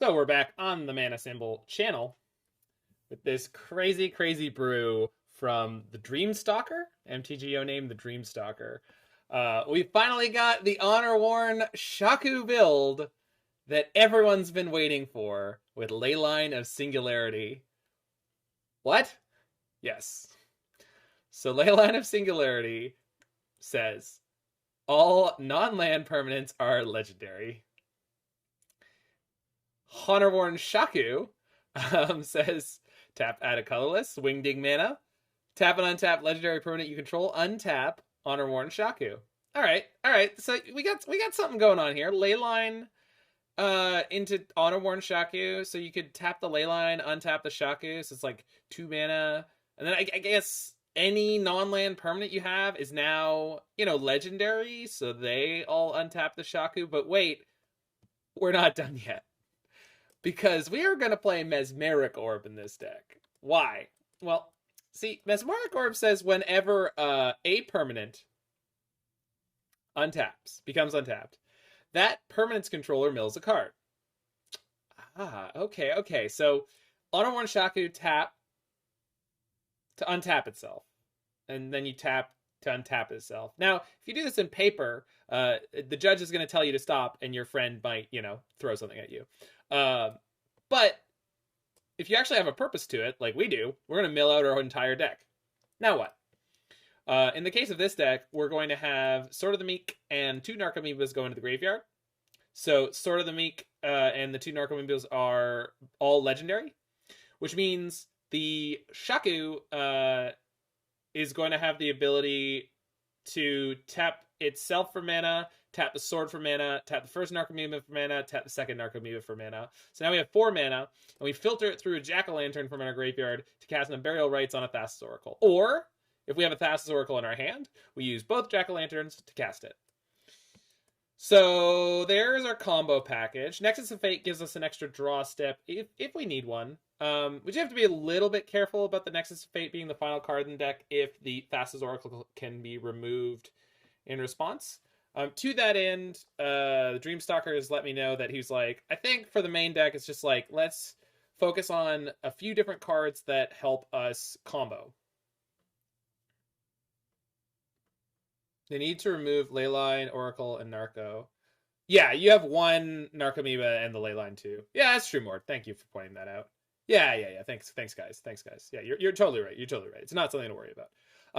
So we're back on the Mana Symbol channel with this crazy, crazy brew from the Dreamstalker, MTGO name the Dreamstalker. We finally got the Honor-Worn Shaku build that everyone's been waiting for with Leyline of Singularity. What? Yes. So Leyline of Singularity says all non-land permanents are legendary. Honor-Worn Shaku says tap, add a colorless, wingding mana, tap an untap legendary permanent you control, untap Honor-Worn Shaku. All right. So we got something going on here. Leyline into Honor-Worn Shaku, so you could tap the Leyline, untap the Shaku, so it's like 2 mana, and then I guess any non-land permanent you have is now, legendary, so they all untap the Shaku. But wait, we're not done yet. Because we are going to play Mesmeric Orb in this deck. Why? Well, see, Mesmeric Orb says whenever a permanent becomes untapped, that permanent's controller mills a card. Okay. So, Honor-Worn Shaku tap to untap itself. And then you tap to untap itself. Now, if you do this in paper, the judge is going to tell you to stop, and your friend might, throw something at you. But if you actually have a purpose to it, like we do, we're going to mill out our entire deck. Now what? In the case of this deck, we're going to have Sword of the Meek and 2 Narcomoebas go into the graveyard. So Sword of the Meek and the 2 Narcomoebas are all legendary, which means the Shaku is going to have the ability to tap itself for mana, tap the sword for mana, tap the first Narcomoeba for mana, tap the second Narcomoeba for mana. So now we have 4 mana, and we filter it through a Jack-o'-lantern from our graveyard to cast an Unburial Rites on a Thassa Oracle. Or, if we have a Thassa Oracle in our hand, we use both Jack-o'-lanterns to cast it. So there's our combo package. Nexus of Fate gives us an extra draw step if we need one. We do have to be a little bit careful about the Nexus of Fate being the final card in the deck if the Thassa's Oracle can be removed in response. To that end, the Dreamstalker has let me know that he's like, I think for the main deck, it's just like, let's focus on a few different cards that help us combo. They need to remove Leyline, Oracle, and Narco. Yeah, you have 1 Narcomoeba and the Leyline too. Yeah, that's true, Mord. Thank you for pointing that out. Yeah. Thanks, guys. Yeah, you're totally right. It's not something to worry about.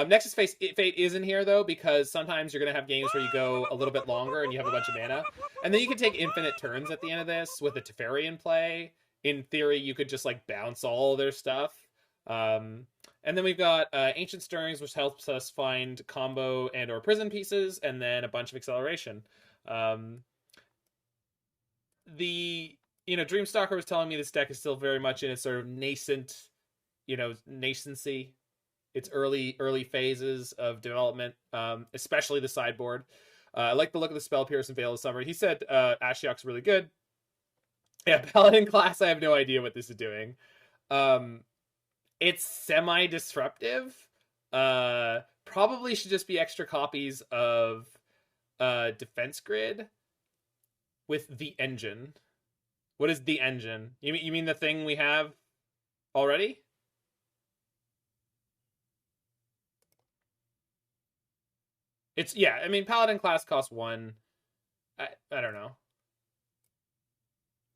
Nexus Fate isn't here, though, because sometimes you're going to have games where you go a little bit longer and you have a bunch of mana. And then you can take infinite turns at the end of this with a Teferi in play. In theory, you could just, bounce all their stuff. And then we've got Ancient Stirrings, which helps us find combo and or prison pieces, and then a bunch of acceleration. Dreamstalker was telling me this deck is still very much in its sort of nascency. Its early phases of development, especially the sideboard. I like the look of the Spell Pierce and Veil of Summer. He said Ashiok's really good. Yeah, Paladin Class, I have no idea what this is doing. It's semi-disruptive. Probably should just be extra copies of Defense Grid with the engine. What is the engine? You mean the thing we have already? Paladin Class costs 1. I don't know.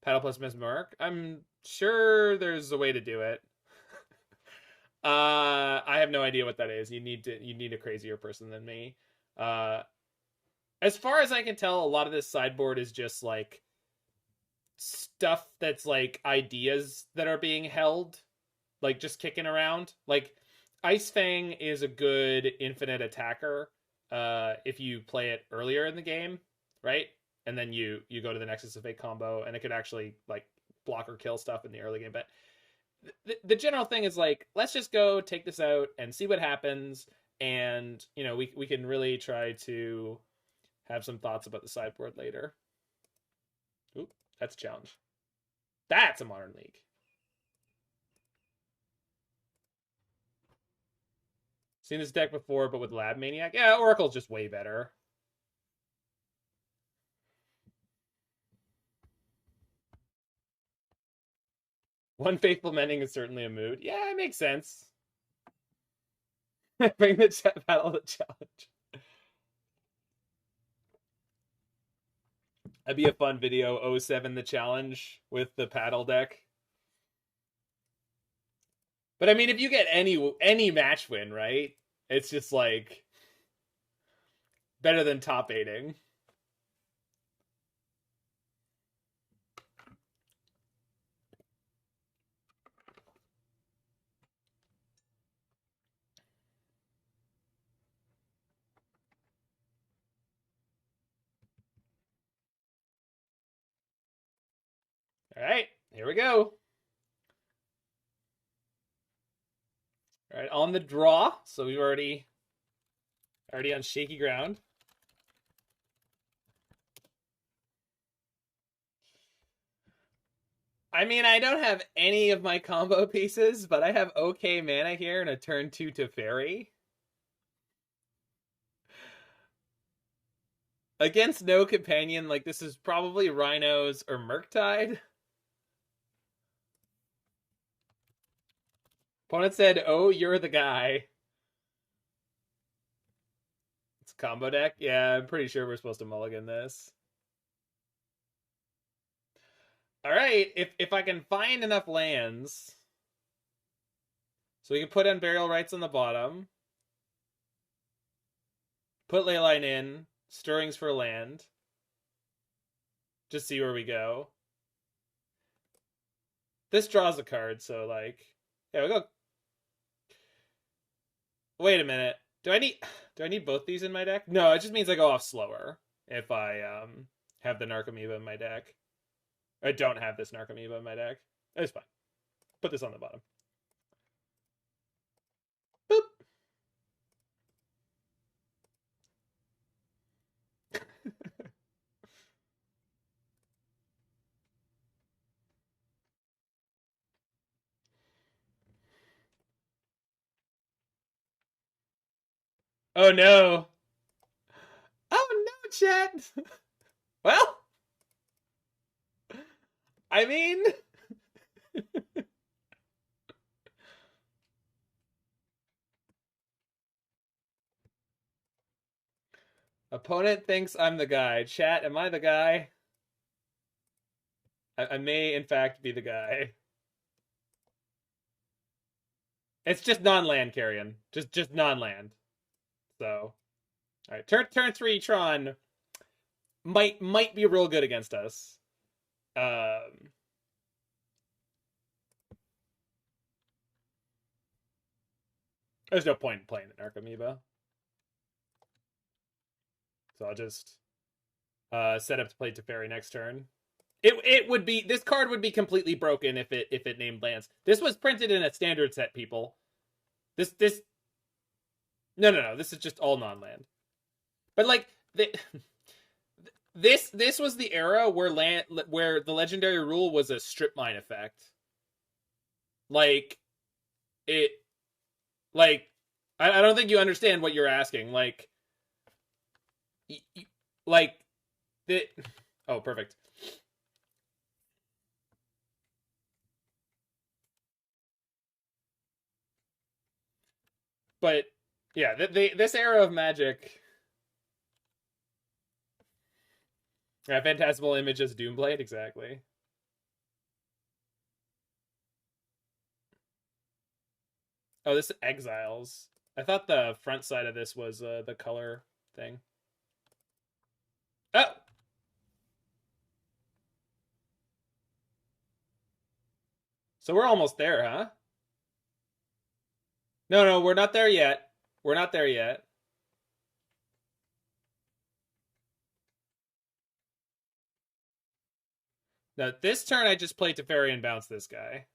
Paddle plus Mesmeric. I'm sure there's a way to do it. I have no idea what that is. You need a crazier person than me. As far as I can tell, a lot of this sideboard is just stuff that's ideas that are being held, just kicking around. Ice-Fang is a good infinite attacker if you play it earlier in the game, right? And then you go to the Nexus of Fate combo, and it could actually block or kill stuff in the early game. But the general thing is let's just go take this out and see what happens, and we can really try to have some thoughts about the sideboard later. Oop, that's a challenge. That's a Modern League. Seen this deck before, but with Lab Maniac. Yeah, Oracle's just way better. One Faithful Mending is certainly a mood. Yeah, it makes sense. Bring the battle to challenge. That'd be a fun video, 07 the challenge with the paddle deck. But I mean, if you get any match win, right? It's just like better than top 8ing. All right, here we go. All right, on the draw. So we've already on shaky ground. I mean, I don't have any of my combo pieces, but I have okay mana here and a turn 2 Teferi. Against no companion, like this is probably Rhinos or Murktide. Opponent said, oh, you're the guy. It's a combo deck? Yeah, I'm pretty sure we're supposed to mulligan this. All right, if I can find enough lands, so we can put Unburial Rites on the bottom, put Leyline in, Stirrings for land, just see where we go. This draws a card, so like, yeah, we'll go. Wait a minute, do I need both these in my deck? No, it just means I go off slower if I have the Narcomoeba in my deck. I don't have this Narcomoeba in my deck. It's fine. Put this on the bottom. Boop. Oh no. Oh no, chat. Well, I mean, opponent thinks I'm the guy. Chat, am I the guy? I may, in fact, be the guy. It's just non-land carrion. Just non-land. So, all right. Turn 3 Tron might be real good against us. There's no point in playing the Narcomoeba. So I'll just set up to play Teferi next turn. It would be, this card would be completely broken if it named lands. This was printed in a standard set, people. This no, this is just all non-land. But like this was the era where the legendary rule was a strip mine effect. Like it, like I don't think you understand what you're asking. Like the oh, perfect. But yeah, this era of Magic. Yeah, Phantasmal Image as Doomblade, exactly. Oh, this Exiles. I thought the front side of this was the color thing. Oh! So we're almost there, huh? No, we're not there yet. We're not there yet. Now, this turn I just played Teferi and bounce this guy.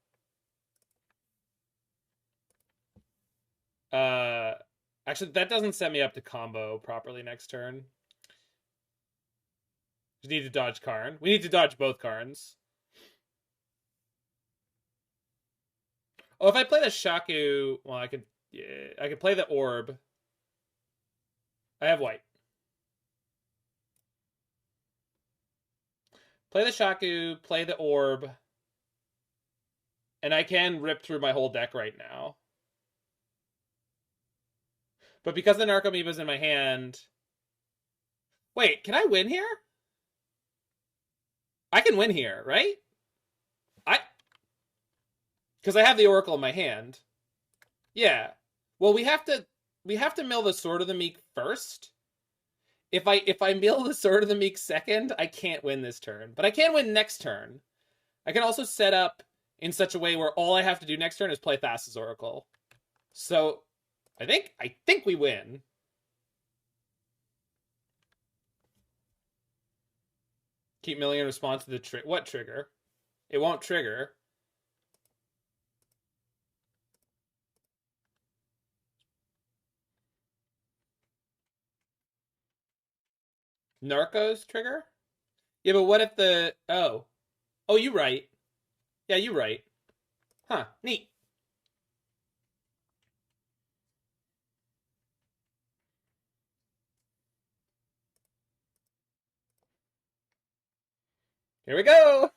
Actually, that doesn't set me up to combo properly next turn. Just need to dodge Karn. We need to dodge both Karns. Oh, if I play the Shaku, well, I could play the Orb. I have white. Play the Shaku, play the Orb. And I can rip through my whole deck right now. But because the Narcomoeba's in my hand... Wait, can I win here? I can win here, right? Because I have the Oracle in my hand. Yeah. Well, we have to mill the Sword of the Meek first. If I mill the Sword of the Meek second, I can't win this turn. But I can win next turn. I can also set up in such a way where all I have to do next turn is play Thassa's Oracle. So I think we win. Keep milling in response to the what trigger? It won't trigger. Narco's trigger? Yeah, but what if the... Oh, you right. Yeah, you right. Huh, neat. Here we go.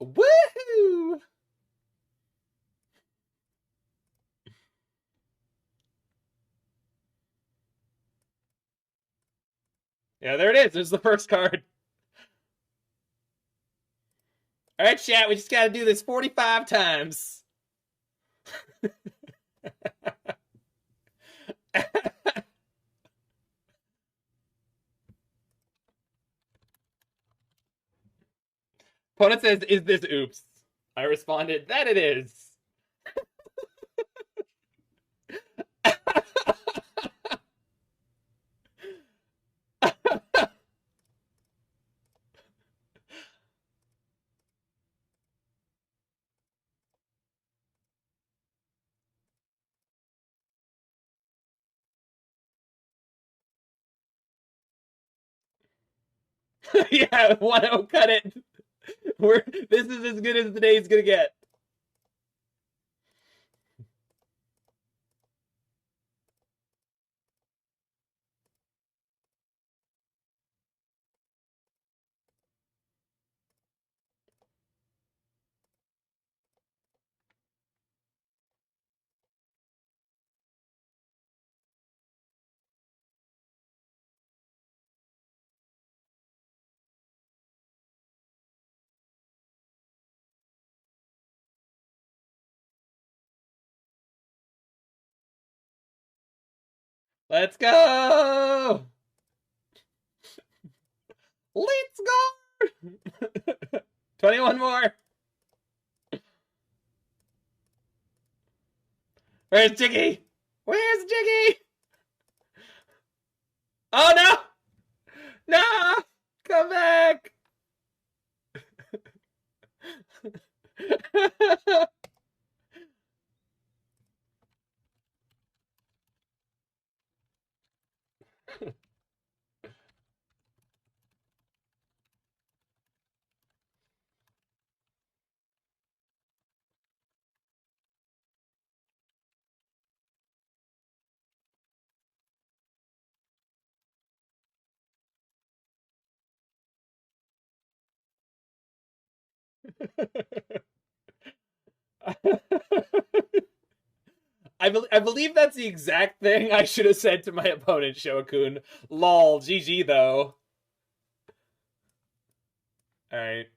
Woohoo! Yeah, there it is. There's the first card. All right, chat. We just got to do this 45 times. Opponent says, "Is this oops?" I responded, "That it is." Yeah, 1-0, cut it. This is as good as the day's gonna get. Let's go! Let's go! 21 more. Where's Jiggy? Where's Jiggy? Oh no! No! Come back! I believe that's the exact thing I should have said to my opponent, Shokun. Lol, GG though. Alright.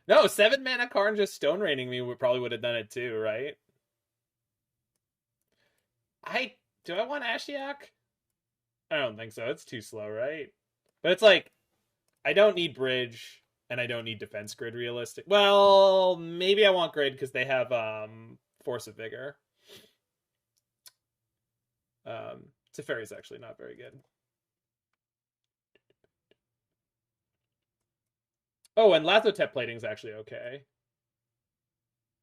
No, 7 mana Karn just Stone Raining me probably would have done it too, right? Do I want Ashiok? I don't think so. It's too slow, right? But it's like, I don't need Bridge, and I don't need Defense Grid realistic. Well, maybe I want Grid because they have Force of Vigor. Teferi's actually not very good. Oh, and Lazotep Plating is actually okay.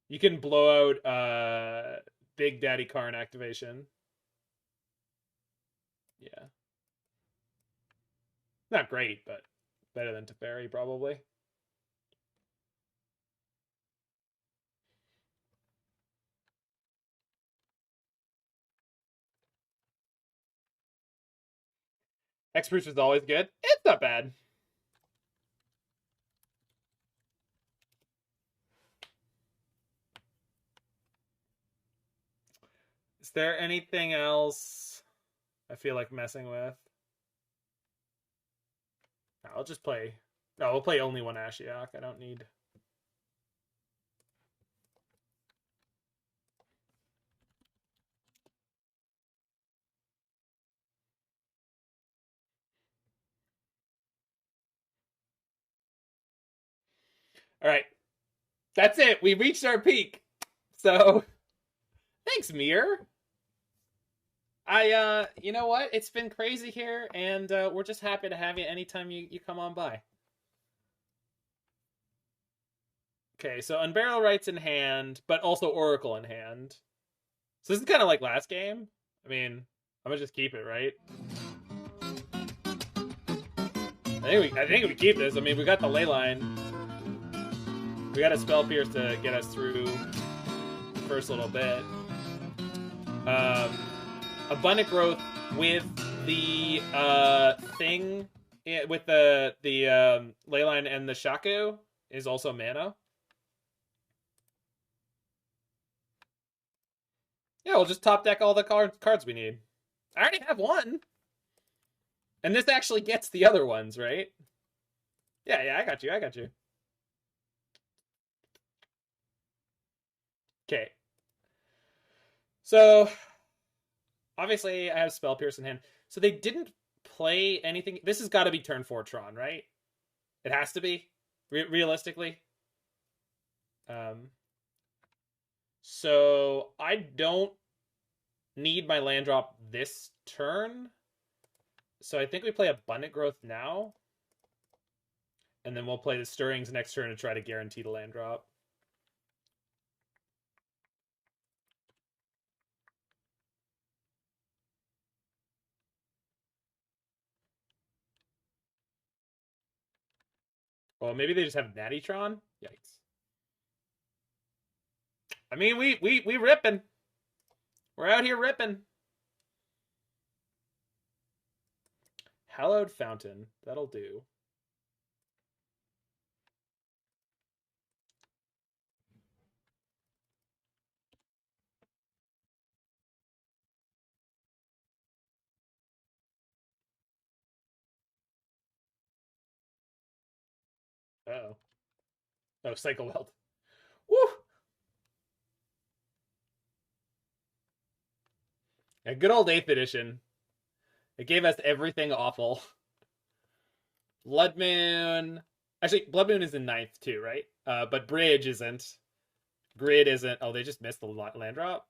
You can blow out Big Daddy Karn activation. Yeah. Not great, but better than Teferi, probably. Hexproof is always good. It's not bad. there anything else I feel like messing with? I'll just play. No, we'll play only one Ashiok. I don't need. All right. That's it. We reached our peak. So, thanks, Mir. You know what? It's been crazy here, and we're just happy to have you anytime you come on by. Okay, so Unburial Rites in hand, but also Oracle in hand. So this is kind of like last game. I mean, I'm gonna just keep it, right? I think we keep this. I mean, we got the Leyline. We got a Spell Pierce to get us through the first little bit. Abundant Growth with the thing with the Leyline and the Shaku is also mana. Yeah, we'll just top deck all the cards we need. I already have one. And this actually gets the other ones, right? Yeah, I got you. Okay. So, obviously, I have Spell Pierce in hand. So they didn't play anything. This has got to be turn 4 Tron, right? It has to be, realistically. So I don't need my land drop this turn. So I think we play Abundant Growth now. And then we'll play the Stirrings next turn to try to guarantee the land drop. Well, maybe they just have Natty-tron? Yikes. I mean, we ripping. We're out here ripping. Hallowed Fountain. That'll do. Uh-oh. Oh, Cycle Weld. Woo! A good old 8th edition. It gave us everything awful. Blood Moon. Actually, Blood Moon is in 9th too, right? But Bridge isn't. Grid isn't. Oh, they just missed the land drop?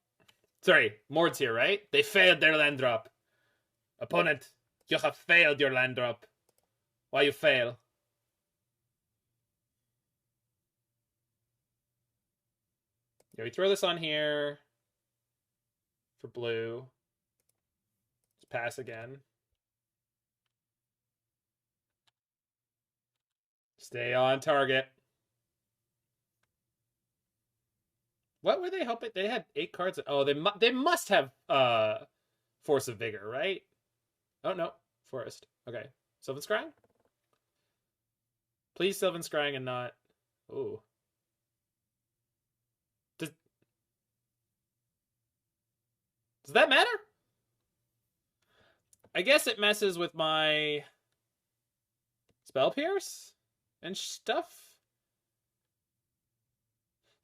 Sorry, Mord's here, right? They failed their land drop. Opponent, you have failed your land drop. Why you fail? Yeah, we throw this on here for blue. Let's pass again. Stay on target. What were they hoping? They had 8 cards. Oh, they must have Force of Vigor, right? Oh, no. Forest. Okay. Sylvan Scrying? Please Sylvan Scrying and not... Ooh. Does that matter? I guess it messes with my Spell Pierce and stuff.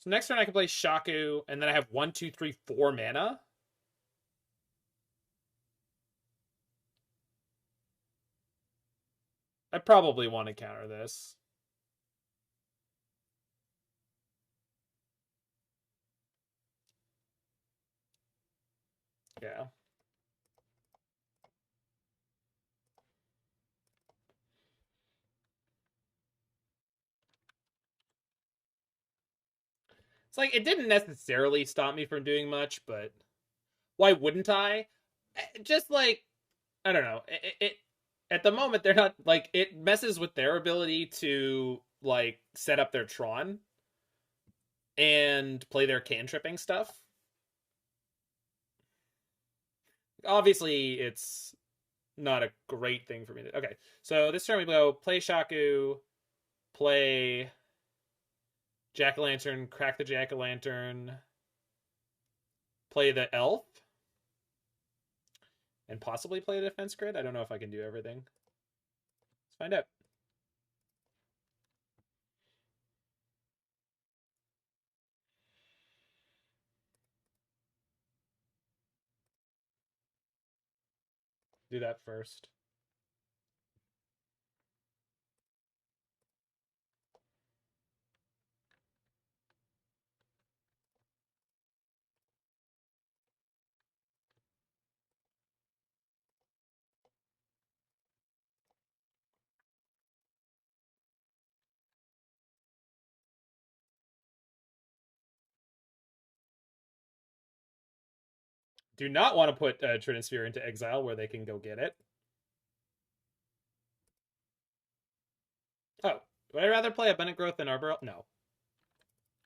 So next turn I can play Shaku, and then I have 1, 2, 3, 4 mana. I probably want to counter this. Yeah. It's like, it didn't necessarily stop me from doing much, but why wouldn't I? Just like, I don't know. It at the moment, they're not, like, it messes with their ability to, like, set up their Tron and play their cantripping stuff. Obviously, it's not a great thing for me to... Okay, so this turn we go play Shaku, play Jack-o'-lantern, crack the Jack-o'-lantern, play the Elf. And possibly play a defense grid. I don't know if I can do everything. Let's find out. Do that first. Do not want to put Trinisphere into exile where they can go get it. Oh, would I rather play Abundant Growth than Arbor Elf? No. All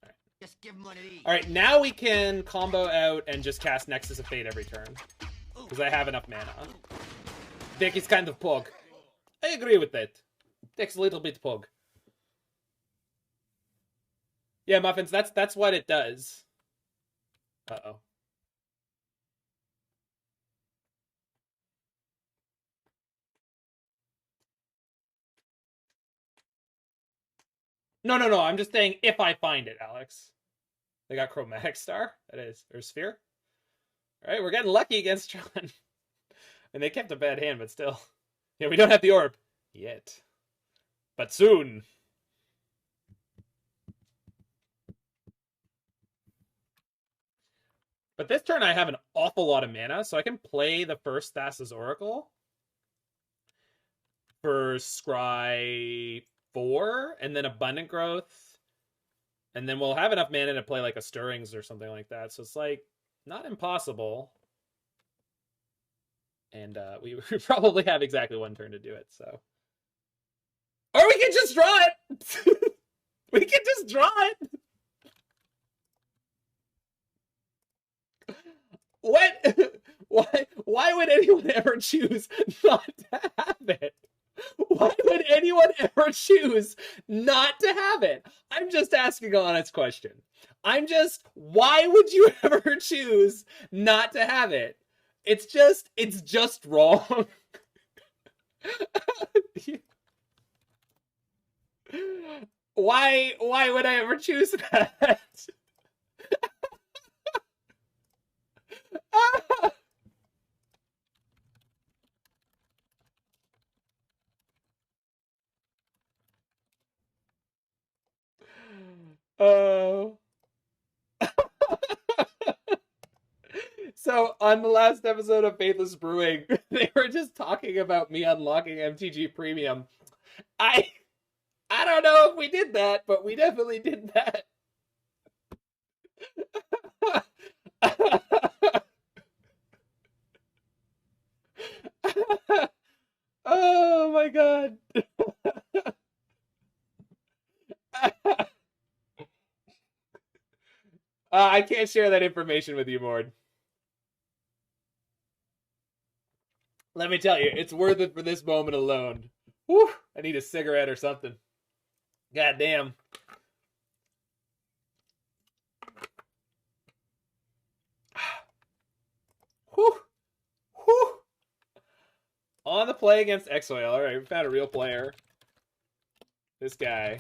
right. Just give him one of these. All right, now we can combo out and just cast Nexus of Fate every turn. Because I have enough mana. Deck is kind of pog. I agree with that. Deck's a little bit pog. Yeah, Muffins, that's what it does. Uh-oh. No, I'm just saying if I find it, Alex. They got Chromatic Star, that is, or Sphere. All right, we're getting lucky against Tron. And they kept a bad hand, but still. Yeah, we don't have the orb. Yet. But soon. But this turn I have an awful lot of mana, so I can play the first Thassa's Oracle for Scry 4, and then Abundant Growth, and then we'll have enough mana to play like a Stirrings or something like that. So it's like not impossible. And we probably have exactly one turn to do it. So, or we can just draw it. We can just draw it. What? Why would anyone ever choose not to have it? Why would anyone ever choose not to have it? I'm just asking an honest question. Why would you ever choose not to have it? It's just wrong. Why would I ever choose that? Oh. So on the last episode of Faithless Brewing, they were just talking about me unlocking MTG Premium. I don't know if we did that, but we definitely did that. Oh my god. I can't share that information with you, Mord. Let me tell you, it's worth it for this moment alone. Whew, I need a cigarette or something. God damn. Whew. Whew. On the play against Exoil. All right, we found a real player. This guy.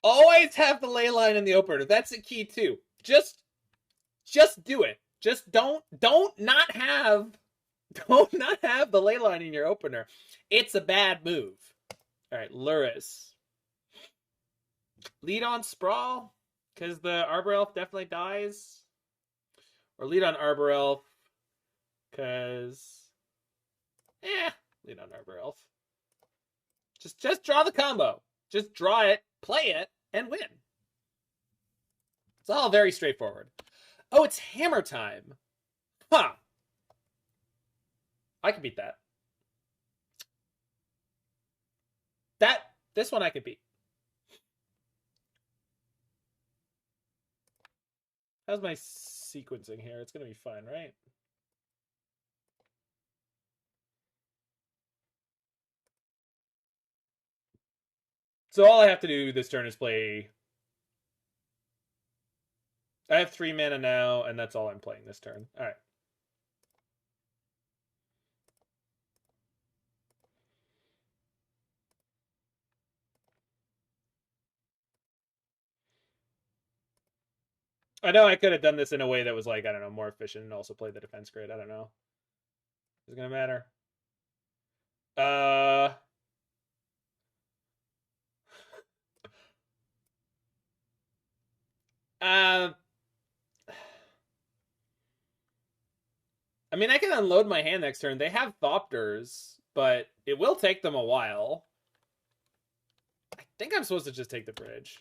Always have the ley line in the opener. That's a key too. Just do it. Just don't not have the ley line in your opener. It's a bad move. All right, Luris. Lead on Sprawl, because the Arbor Elf definitely dies. Or lead on Arbor Elf, because lead on Arbor Elf. Just draw the combo. Just draw it, play it, and win. It's all very straightforward. Oh, it's hammer time. Huh. I can beat that. This one I can beat. How's my sequencing here? It's going to be fine, right? So all I have to do this turn is play... I have 3 mana now, and that's all I'm playing this turn. All right. I know I could have done this in a way that was like, I don't know, more efficient and also play the defense grid. I don't know. Is it gonna matter? Uh, I mean, I can unload my hand next turn. They have Thopters, but it will take them a while. I think I'm supposed to just take the bridge.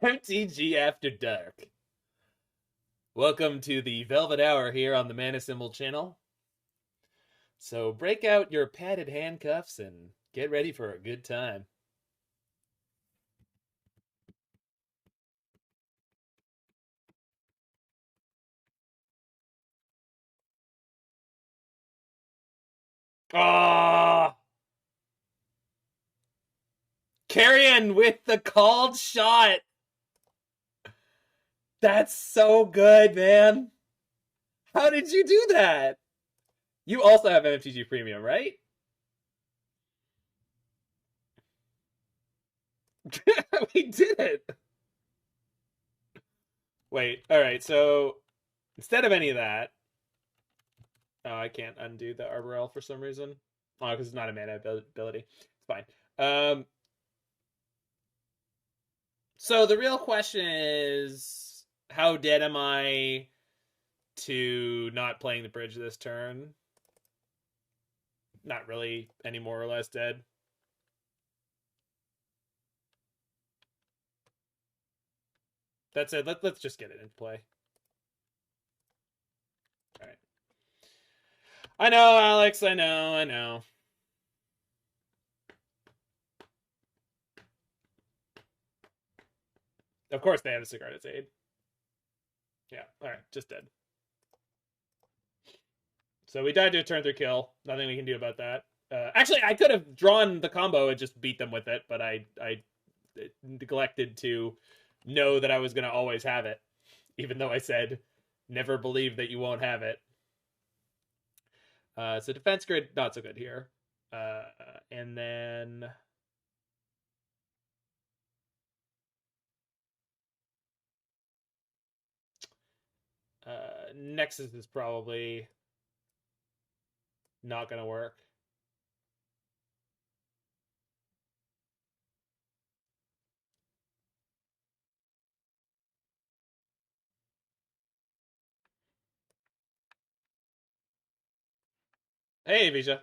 MTG After Dark. Welcome to the Velvet Hour here on the Mana Symbol channel. So break out your padded handcuffs and get ready for a good time. Ah! Carrion with the called shot. That's so good, man. How did you do that? You also have MTG Premium, right? We did it. Wait, all right. So instead of any of that, oh, I can't undo the Arbor Elf for some reason. Oh, because it's not a mana ability. It's fine. So the real question is, how dead am I to not playing the bridge this turn? Not really any more or less dead. That's it. Let's just get it into play. All right. I know, Alex. I know. Of course they have a Sigarda's Aid. Yeah, alright, just dead. So we died to a turn 3 kill. Nothing we can do about that. Actually, I could have drawn the combo and just beat them with it, but I neglected to know that I was going to always have it, even though I said, never believe that you won't have it. So defense grid, not so good here. And then... Nexus is probably not going to work. Hey, Visha.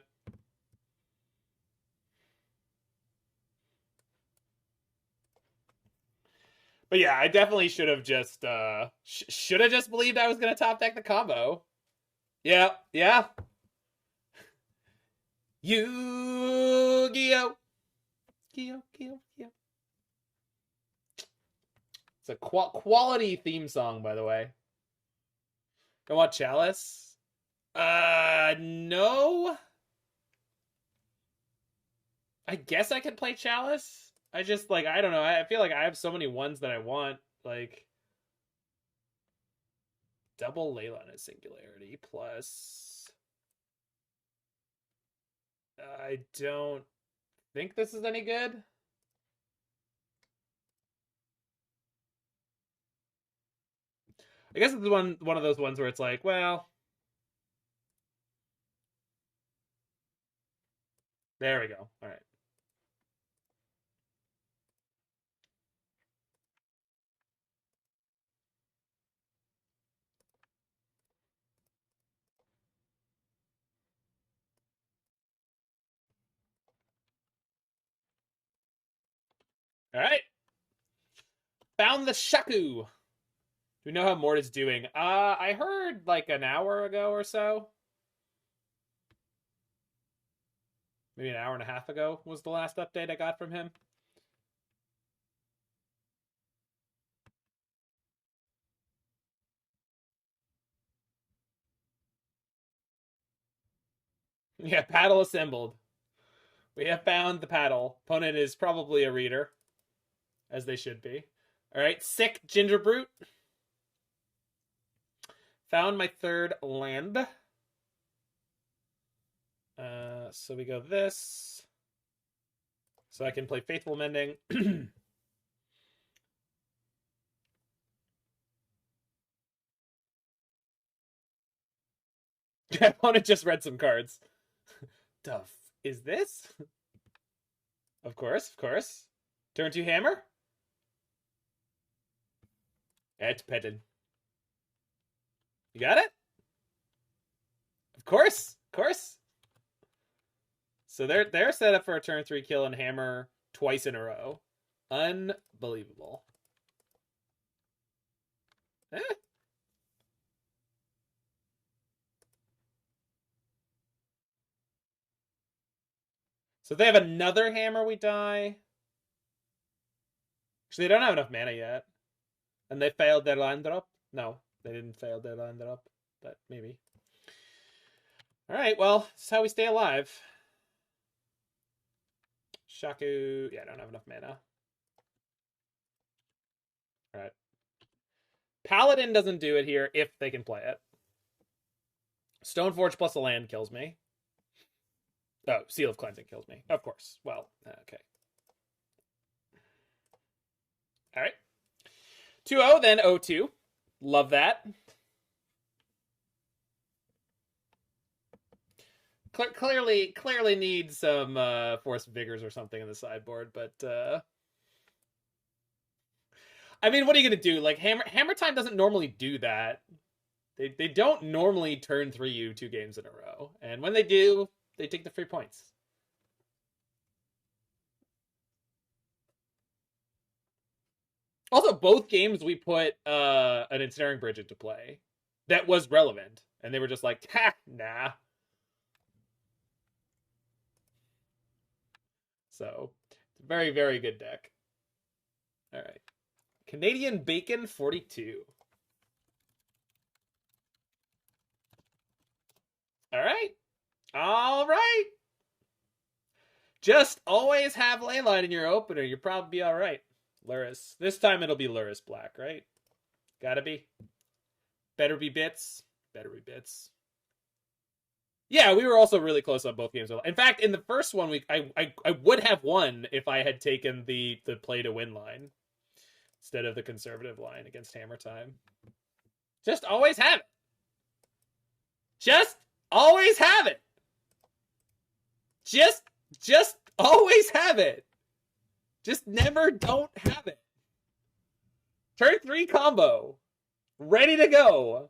But yeah, I definitely should have just should have just believed I was gonna top deck the combo. Yeah. Yu-Gi-Oh! Gi-Oh! It's a quality theme song, by the way. I want Chalice. No. I guess I could play Chalice. I just like I don't know. I feel like I have so many ones that I want. Like double Leyline of Singularity plus. I don't think this is any good. I guess it's one of those ones where it's like, well, there we go. All right. All right. Found the Shaku. Do we know how Mort is doing? I heard like an hour ago or so. Maybe an hour and a half ago was the last update I got from him. Yeah, paddle assembled. We have found the paddle. Opponent is probably a reader, as they should be. All right, sick ginger brute. Found my third land. So we go this. So I can play Faithful Mending. My opponent just read some cards. Duff. Is this? Of course, of course. Turn 2 hammer. It's petted. You got it? Of course, of course. So they're set up for a turn 3 kill and hammer twice in a row. Unbelievable. Eh. So they have another hammer, we die. Actually, they don't have enough mana yet. And they failed their land drop? No, they didn't fail their land drop, but maybe. Alright, well, this is how we stay alive. Shaku, yeah, I don't have enough mana. Alright. Paladin doesn't do it here if they can play it. Stoneforge plus a land kills me. Oh, Seal of Cleansing kills me. Of course. Well, okay. Alright. 2-0, then 0-2. Love that. Clearly needs some Force Vigors or something in the sideboard, but I mean, what are you gonna do? Like Hammer Time doesn't normally do that. They don't normally turn 3 you 2 games in a row, and when they do, they take the free points. Also, both games we put an Ensnaring Bridge into play that was relevant, and they were just like, ha, nah. So, very, very good deck. All right. Canadian Bacon 42. All right. All right. Just always have Leyline in your opener. You'll probably be all right. Luris. This time it'll be Luris Black, right? Gotta be. Better be bits. Better be bits. Yeah, we were also really close on both games. In fact, in the first one, I would have won if I had taken the play to win line instead of the conservative line against Hammer Time. Just always have it. Just always have it. Just always have it. Just never don't have it. Turn 3 combo. Ready to go.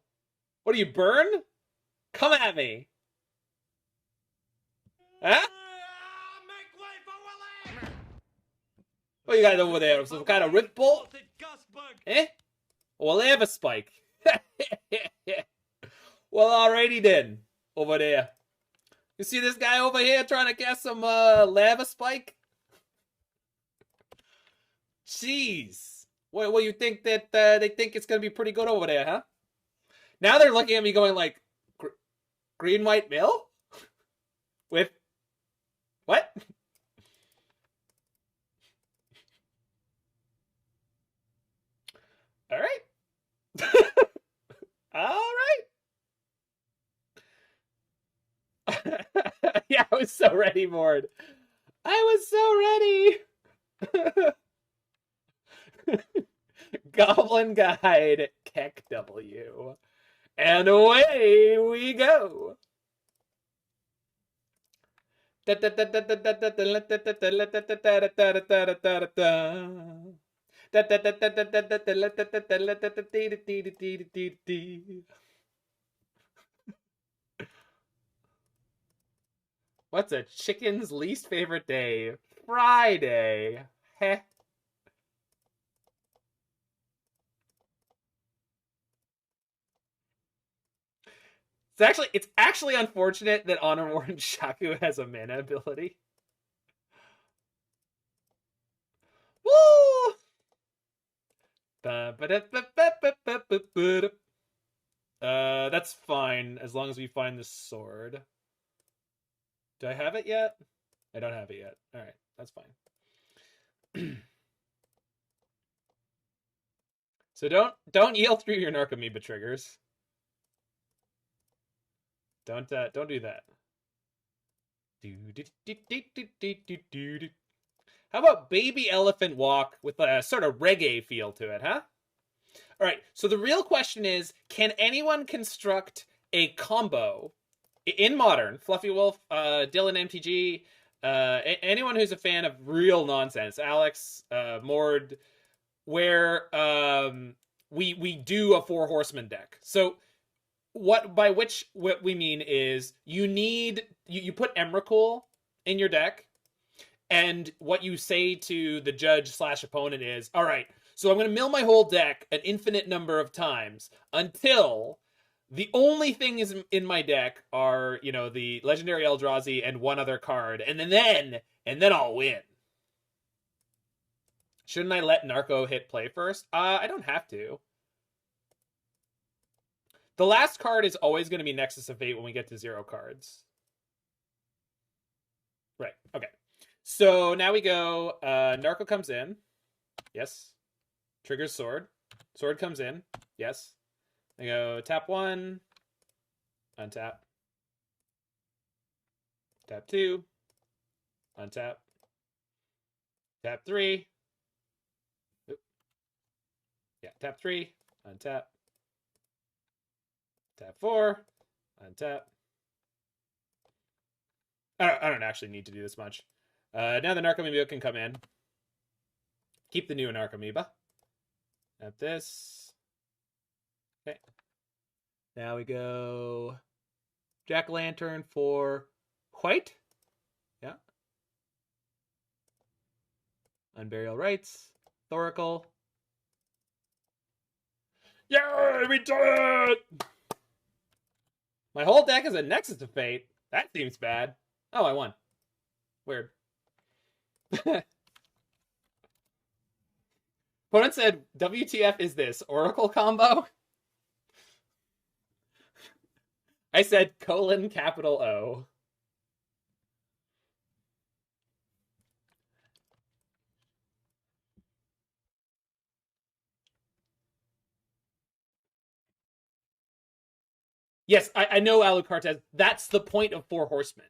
What do you burn? Come at me. Huh? What you got over there? Some kind of Rift Bolt? Eh? Well, they have a spike. Well, alrighty then. Over there. You see this guy over here trying to cast some lava spike? Jeez. Well, you think that they think it's going to be pretty good over there, huh? Now they're looking at me going like, green-white mill? With what? All right. All right. Yeah, I was so ready, Mord. I was so ready. Goblin Guide, Keck W. And away we go. What's a chicken's least favorite day? Friday. Heh. It's actually unfortunate that Honor-Worn Shaku has a mana ability. Woo! That's fine as long as we find the sword. Do I have it yet? I don't have it yet. All right, that's fine. So don't yell through your Narcomoeba triggers. Don't do that. How about Baby Elephant Walk with a sort of reggae feel to it, huh? All right, so the real question is, can anyone construct a combo in Modern, Fluffy Wolf, Dylan MTG, anyone who's a fan of real nonsense, Alex, Mord, where we do a Four Horsemen deck. So what we mean is you put Emrakul in your deck, and what you say to the judge / opponent is, all right, so I'm going to mill my whole deck an infinite number of times until the only thing is in my deck are, the legendary Eldrazi and one other card, and then I'll win. Shouldn't I let Narco hit play first? I don't have to. The last card is always going to be Nexus of Fate when we get to 0 cards. Right, okay. So now we go, Narco comes in. Yes. Triggers Sword. Sword comes in. Yes. I go tap 1, untap. Tap 2, untap. Tap 3. Oop. Yeah, tap 3, untap. Tap 4, untap. I don't actually need to do this much. Now the Narcomoeba can come in. Keep the new Narcomoeba. Tap this. Okay. Now we go Jack-o'-lantern for white. Yeah. Unburial Rites. Thoracle. Yay, we did it! My whole deck is a Nexus of Fate. That seems bad. Oh, I won. Weird. Opponent said, WTF is this? Oracle combo? I said, :O. Yes, I know, Alucard. That's the point of Four Horsemen,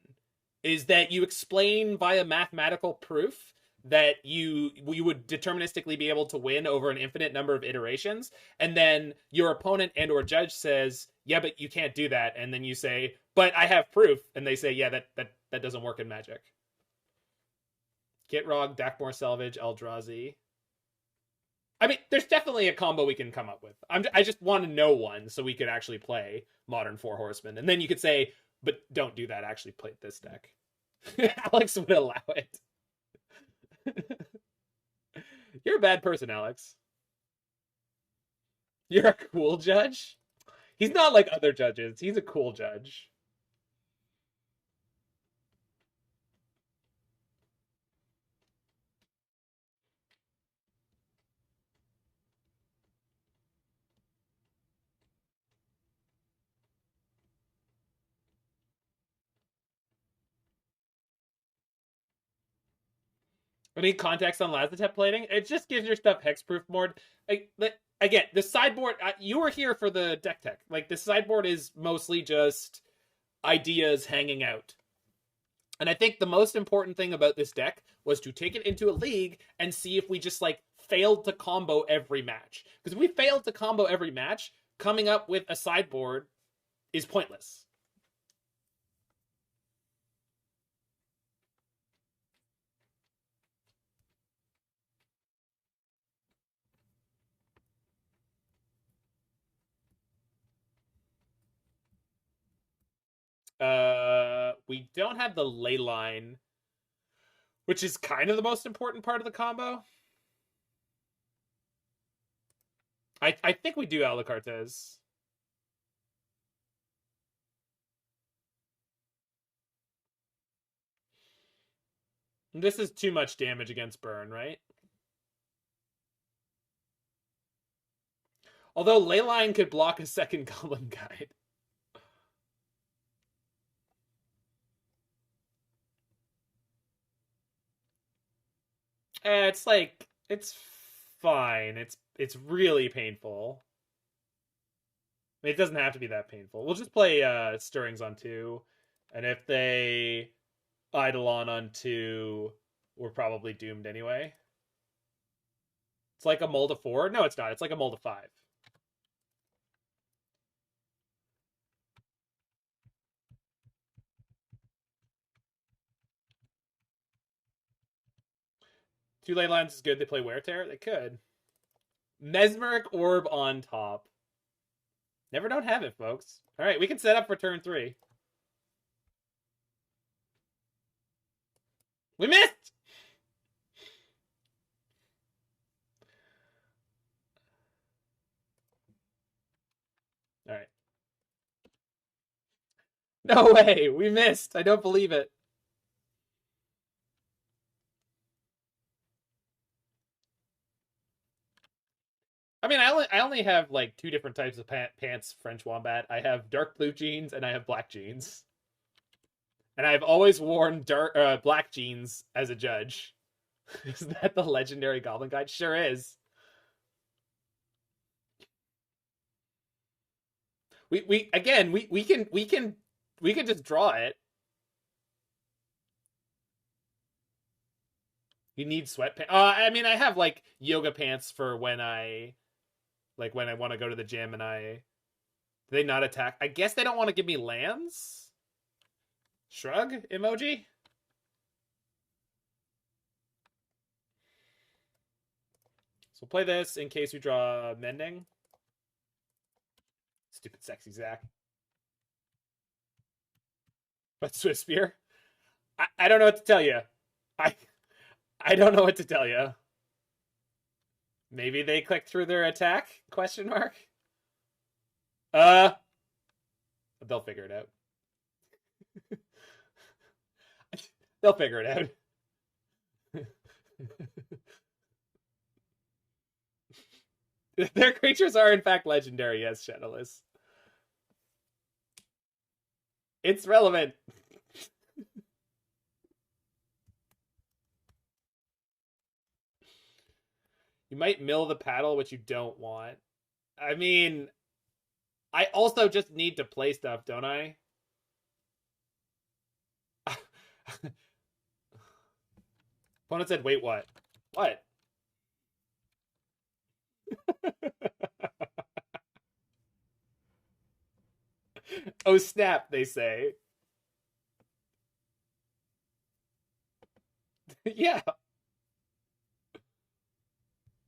is that you explain via mathematical proof that you would deterministically be able to win over an infinite number of iterations, and then your opponent and or judge says, yeah, but you can't do that, and then you say, but I have proof, and they say, yeah, that doesn't work in Magic. Gitrog, Dakmor Salvage, Eldrazi. I mean, there's definitely a combo we can come up with. I just want to know one so we could actually play Modern Four Horsemen. And then you could say, but don't do that, actually play this deck. Alex would allow it. You're a bad person, Alex. You're a cool judge? He's not like other judges. He's a cool judge. Any context on Lazotep Plating? It just gives your stuff hexproof more. Again, the sideboard, you were here for the deck tech. Like, the sideboard is mostly just ideas hanging out. And I think the most important thing about this deck was to take it into a league and see if we just, failed to combo every match. Because if we failed to combo every match, coming up with a sideboard is pointless. We don't have the Leyline, which is kind of the most important part of the combo. I think we do Alucartes. This is too much damage against burn, right? Although Leyline could block a second Goblin Guide. It's fine. It's really painful. It doesn't have to be that painful. We'll just play Stirrings on 2, and if they Eidolon on 2, we're probably doomed anyway. It's like a mold of 4. No, it's not. It's like a mold of 5. Two ley lines is good. They play Wear Tear. They could. Mesmeric Orb on top. Never don't have it, folks. All right, we can set up for turn 3. We missed! All right. No way! We missed! I don't believe it. I mean, I only have like 2 different types of pants, French Wombat. I have dark blue jeans and I have black jeans. And I've always worn black jeans as a judge. Is that the legendary Goblin Guide? Sure is. We can just draw it. You need sweatpants. I mean, I have like yoga pants for when I want to go to the gym and do they not attack? I guess they don't want to give me lands. Shrug emoji. So we'll play this in case we draw Mending. Stupid sexy Zach. But Swift Spear? I don't know what to tell you. I don't know what to tell you. Maybe they clicked through their attack? Question mark. They'll figure it out. They'll figure it out. Their creatures are in fact legendary, yes, Shadowless. It's relevant. You might mill the paddle, which you don't want. I mean, I also just need to play stuff, don't I? Opponent said, wait, what? What? Oh, snap, they say. Yeah.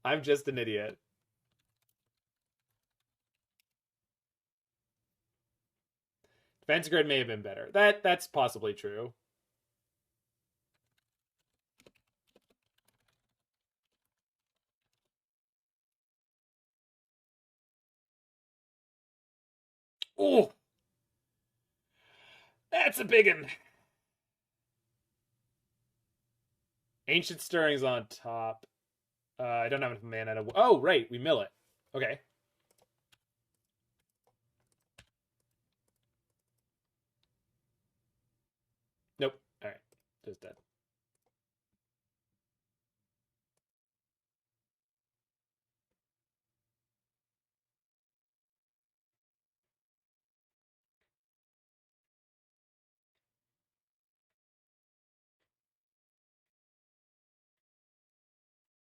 I'm just an idiot. Defense grid may have been better. That's possibly true. Oh, that's a big one. Ancient Stirring's on top. I don't have enough mana to... Oh, right. We mill it. Okay. Nope. All right. Just dead.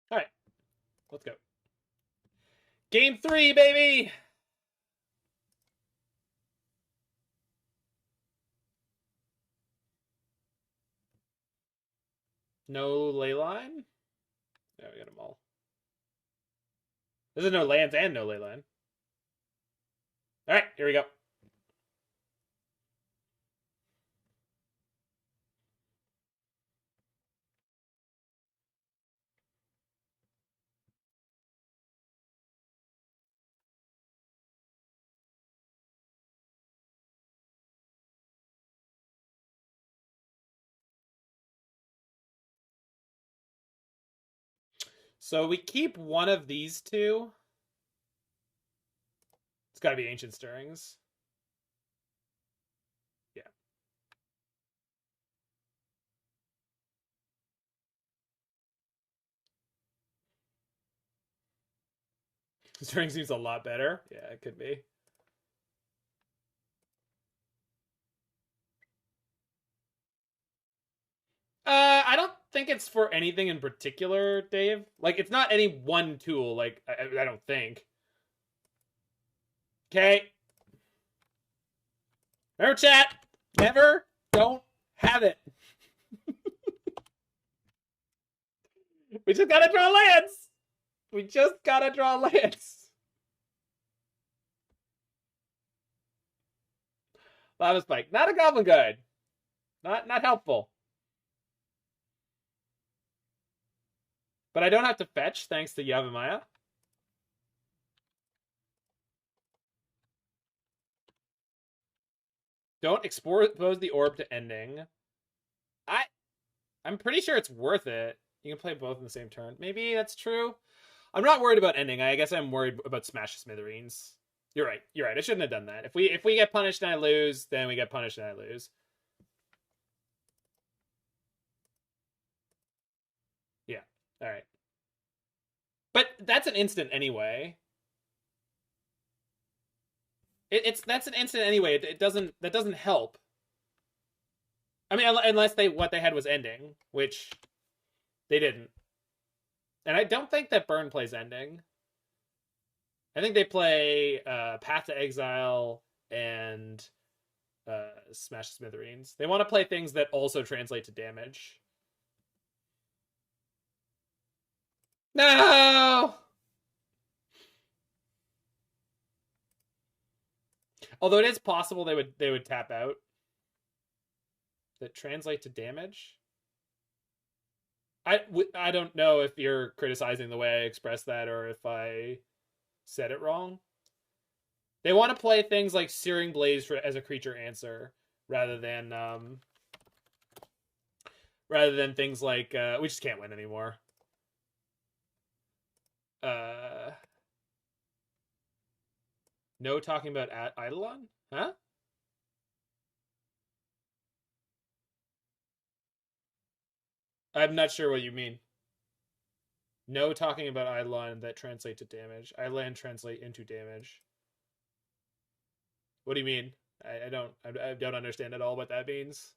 All right. Let's go. Game 3, baby! No Leyline? Yeah, we got them all. There's no lands and no Leyline. All right, here we go. So we keep one of these 2. It's got to be Ancient Stirrings. Yeah. Stirring seems a lot better. Yeah, it could be. I don't think it's for anything in particular, Dave. Like, it's not any one tool. Like, I don't think. Okay. Remember, chat. Never don't have it. We just gotta draw lands. We just gotta draw lands. Lava Spike. Not a Goblin Guide. Not helpful. But I don't have to fetch thanks to Yavimaya. Don't expose the orb to ending. I'm pretty sure it's worth it. You can play both in the same turn. Maybe that's true. I'm not worried about ending. I guess I'm worried about Smash Smithereens. You're right. You're right. I shouldn't have done that. If we get punished and I lose, then we get punished and I lose. Yeah. All right. But that's an instant anyway. That's an instant anyway. That doesn't help. I mean, unless what they had was ending, which they didn't. And I don't think that Burn plays ending. I think they play Path to Exile and Smash Smithereens. They want to play things that also translate to damage. No! Although it is possible they would tap out. That translate to damage? I don't know if you're criticizing the way I expressed that or if I said it wrong. They want to play things like Searing Blaze as a creature answer rather than things like we just can't win anymore. No talking about Eidolon? Huh? I'm not sure what you mean. No talking about Eidolon that translate to damage. Eidolon translate into damage. What do you mean? I don't understand at all what that means.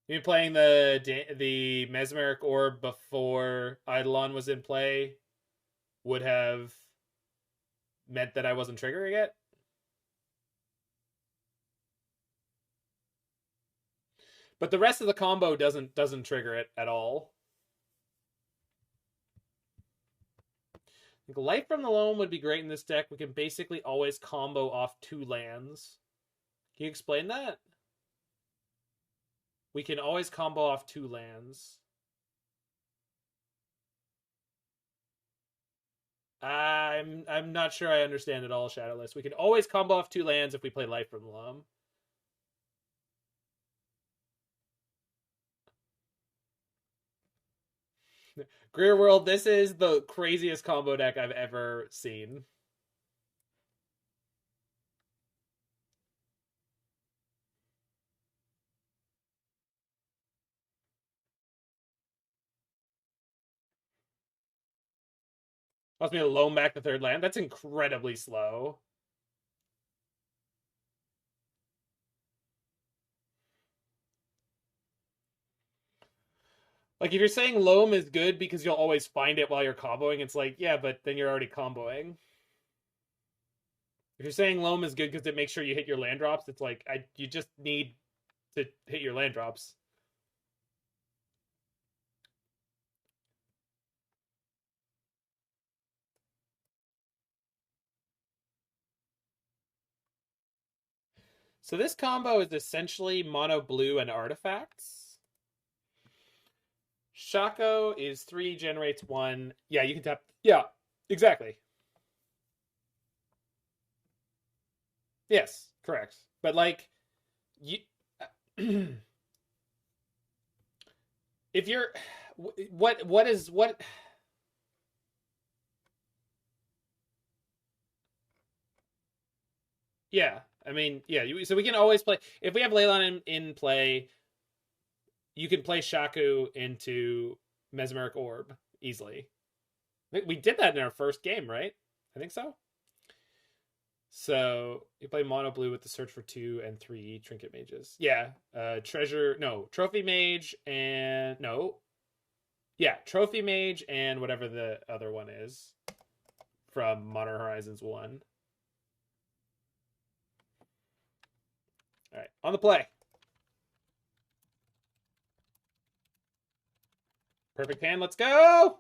You mean playing the Mesmeric Orb before Eidolon was in play would have meant that I wasn't triggering it? But the rest of the combo doesn't trigger it at all. I think Light from the Loam would be great in this deck. We can basically always combo off 2 lands. Can you explain that? We can always combo off 2 lands. I'm not sure I understand at all, Shadowless. We can always combo off 2 lands if we play Light from the Loam. Greer World, this is the craziest combo deck I've ever seen. Wants me to loan back the 3rd land? That's incredibly slow. Like, if you're saying Loam is good because you'll always find it while you're comboing, it's like, yeah, but then you're already comboing. If you're saying Loam is good because it makes sure you hit your land drops, it's like, you just need to hit your land drops. So this combo is essentially mono blue and artifacts. Shaku is 3, generates 1. Yeah, you can tap. Yeah, exactly. Yes, correct. But like, you, if you're, what is what? Yeah, I mean, yeah. So we can always play if we have Leyline in play. You can play Shaku into Mesmeric Orb easily. We did that in our first game, right? I think so. So you play mono blue with the search for 2 and 3 trinket mages. Yeah, trophy mage and trophy mage and whatever the other one is from Modern Horizons 1. All right, on the play. Perfect hand, let's go!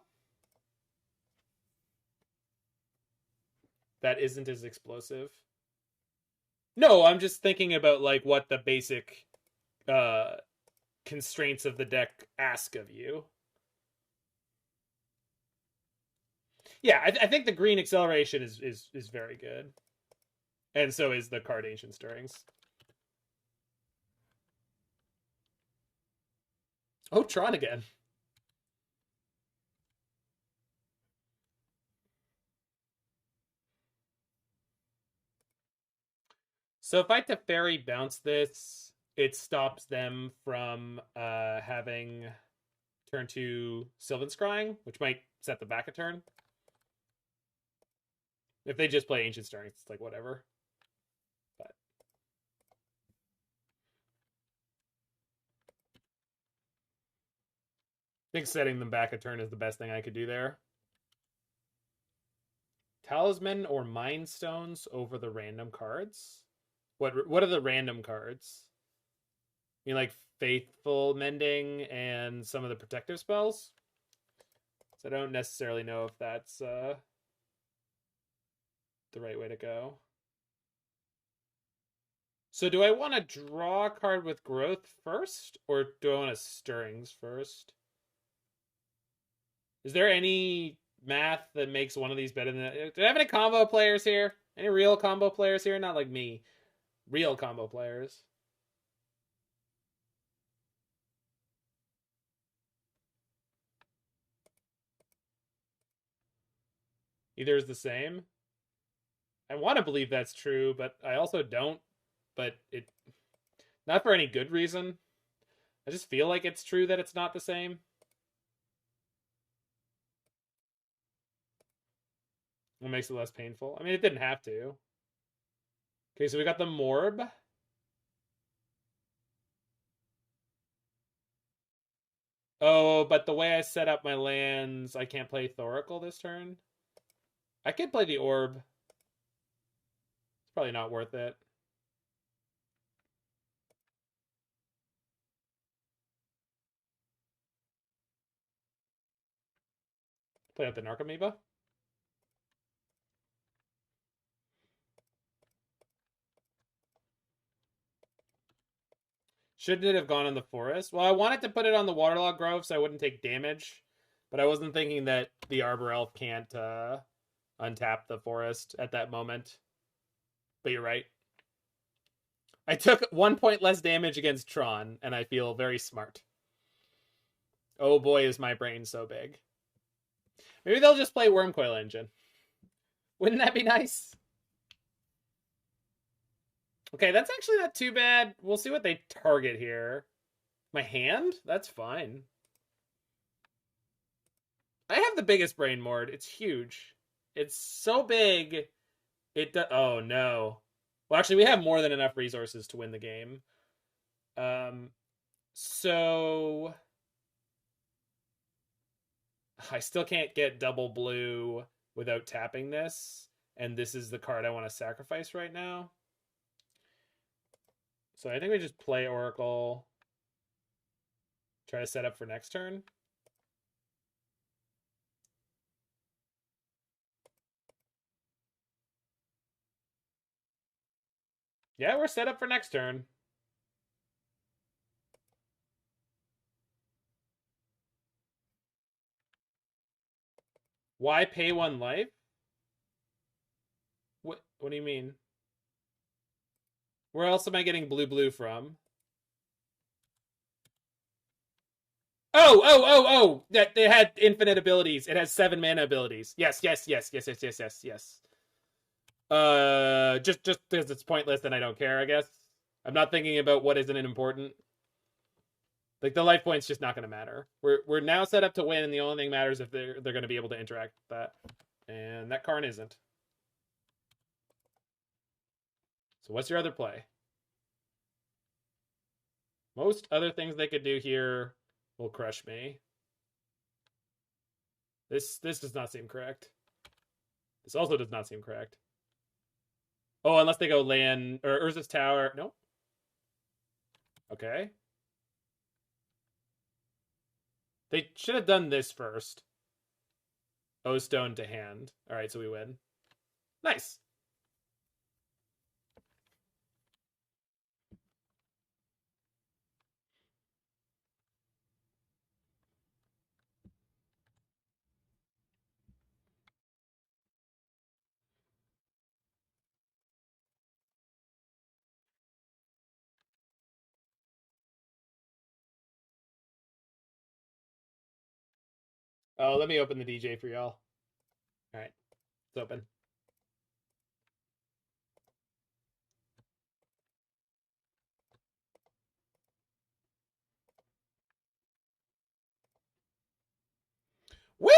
That isn't as explosive. No, I'm just thinking about like what the basic constraints of the deck ask of you. Yeah, I think the green acceleration is very good. And so is the card Ancient Stirrings. Oh, Tron again. So if I Teferi bounce this, it stops them from having turn 2 Sylvan Scrying, which might set the back a turn. If they just play Ancient Stirrings, it's like whatever. But I think setting them back a turn is the best thing I could do there. Talisman or Mind Stones over the random cards? What are the random cards? You mean like Faithful Mending and some of the protective spells? So I don't necessarily know if that's the right way to go. So do I want to draw a card with growth first, or do I want to Stirrings first? Is there any math that makes one of these better than the... Do I have any combo players here? Any real combo players here? Not like me. Real combo players. Either is the same. I want to believe that's true, but I also don't. But it... Not for any good reason. I just feel like it's true that it's not the same. What makes it less painful? I mean, it didn't have to. Okay, so we got the Morb. Oh, but the way I set up my lands, I can't play Thoracle this turn. I could play the Orb. It's probably not worth it. Play out the Narcomoeba. Shouldn't it have gone on the forest? Well, I wanted to put it on the Waterlogged Grove so I wouldn't take damage. But I wasn't thinking that the Arbor Elf can't untap the forest at that moment. But you're right. I took 1 point less damage against Tron, and I feel very smart. Oh boy, is my brain so big. Maybe they'll just play Wormcoil Engine. Wouldn't that be nice? Okay, that's actually not too bad. We'll see what they target here. My hand? That's fine. I have the biggest brain, Mord. It's huge. It's so big. Oh, no. Well, actually, we have more than enough resources to win the game. So... I still can't get double blue without tapping this. And this is the card I want to sacrifice right now. So I think we just play Oracle. Try to set up for next turn. Yeah, we're set up for next turn. Why pay 1 life? What do you mean? Where else am I getting blue from? Oh! That it had infinite abilities. It has 7 mana abilities. Yes. Just because it's pointless and I don't care, I guess. I'm not thinking about what isn't important. Like, the life point's just not going to matter. We're now set up to win, and the only thing matters if they're going to be able to interact with that. And that Karn isn't. So what's your other play? Most other things they could do here will crush me. This does not seem correct. This also does not seem correct. Oh, unless they go land or Urza's Tower. Nope. Okay. They should have done this first. O-Stone to hand. All right, so we win. Nice. Oh, let me open the DJ for y'all. All right, it's open. Whee!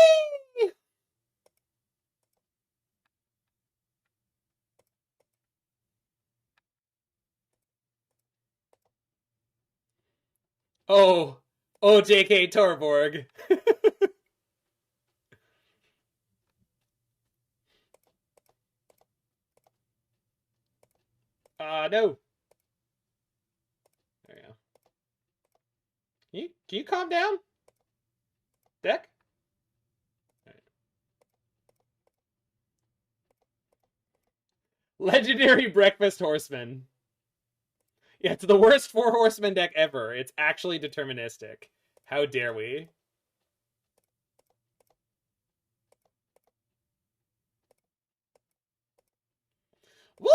Oh, JK Torborg. No. There you go. Can you calm down? Deck? Right. Legendary Breakfast Horseman. Yeah, it's the worst 4 horseman deck ever. It's actually deterministic. How dare we? Woo!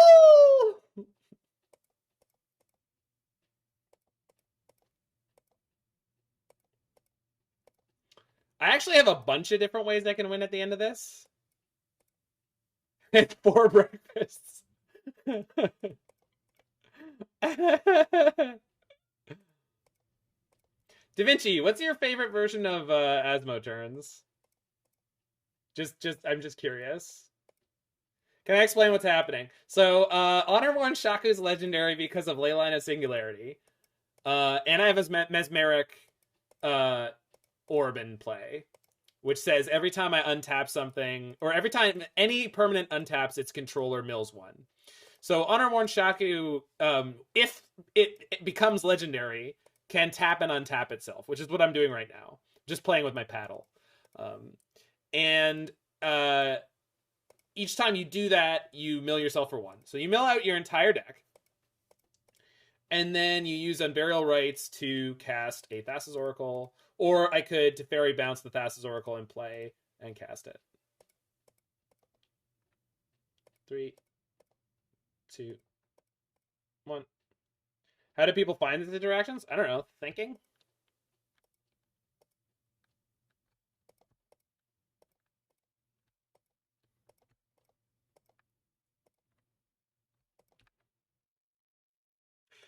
I actually have a bunch of different ways I can win at the end of this. It's 4 breakfasts. Da Vinci, what's your favorite version of Asmo turns? I'm just curious. Can I explain what's happening? So, Honor-Worn Shaku is legendary because of Leyline of Singularity. And I have a Mesmeric Orb in play, which says every time I untap something, or every time any permanent untaps, its controller mills 1. So Honor-Worn Shaku, if it becomes legendary, can tap and untap itself, which is what I'm doing right now. Just playing with my paddle. And each time you do that, you mill yourself for 1. So you mill out your entire deck. And then you use Unburial Rites to cast a Thassa's Oracle. Or I could Teferi bounce the Thassa's Oracle in play and cast it. 3, 2, 1. How do people find these interactions? I don't know. Thinking?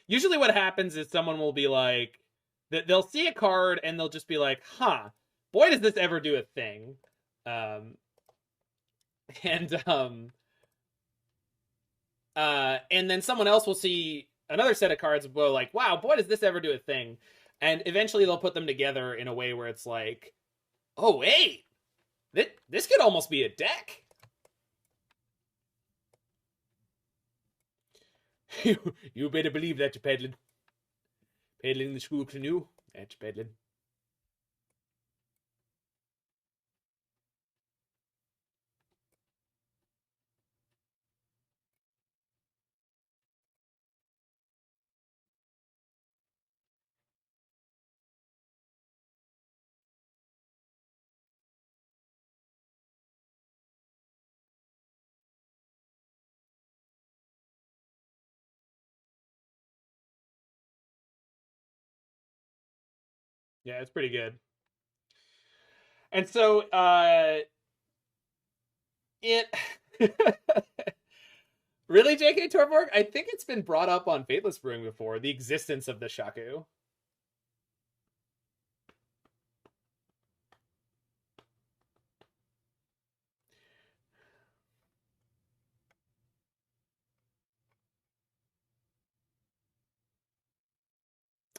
Usually what happens is someone will be like, they'll see a card and they'll just be like, huh, boy, does this ever do a thing. And then someone else will see another set of cards and go like, wow, boy, does this ever do a thing. And eventually they'll put them together in a way where it's like, oh, wait, this could almost be a deck. You better believe that you're peddling. Peddling the school canoe. That's peddling. Yeah, it's pretty good. And so, it... Really, J.K. Torborg? I think it's been brought up on Fateless Brewing before, the existence of the Shaku.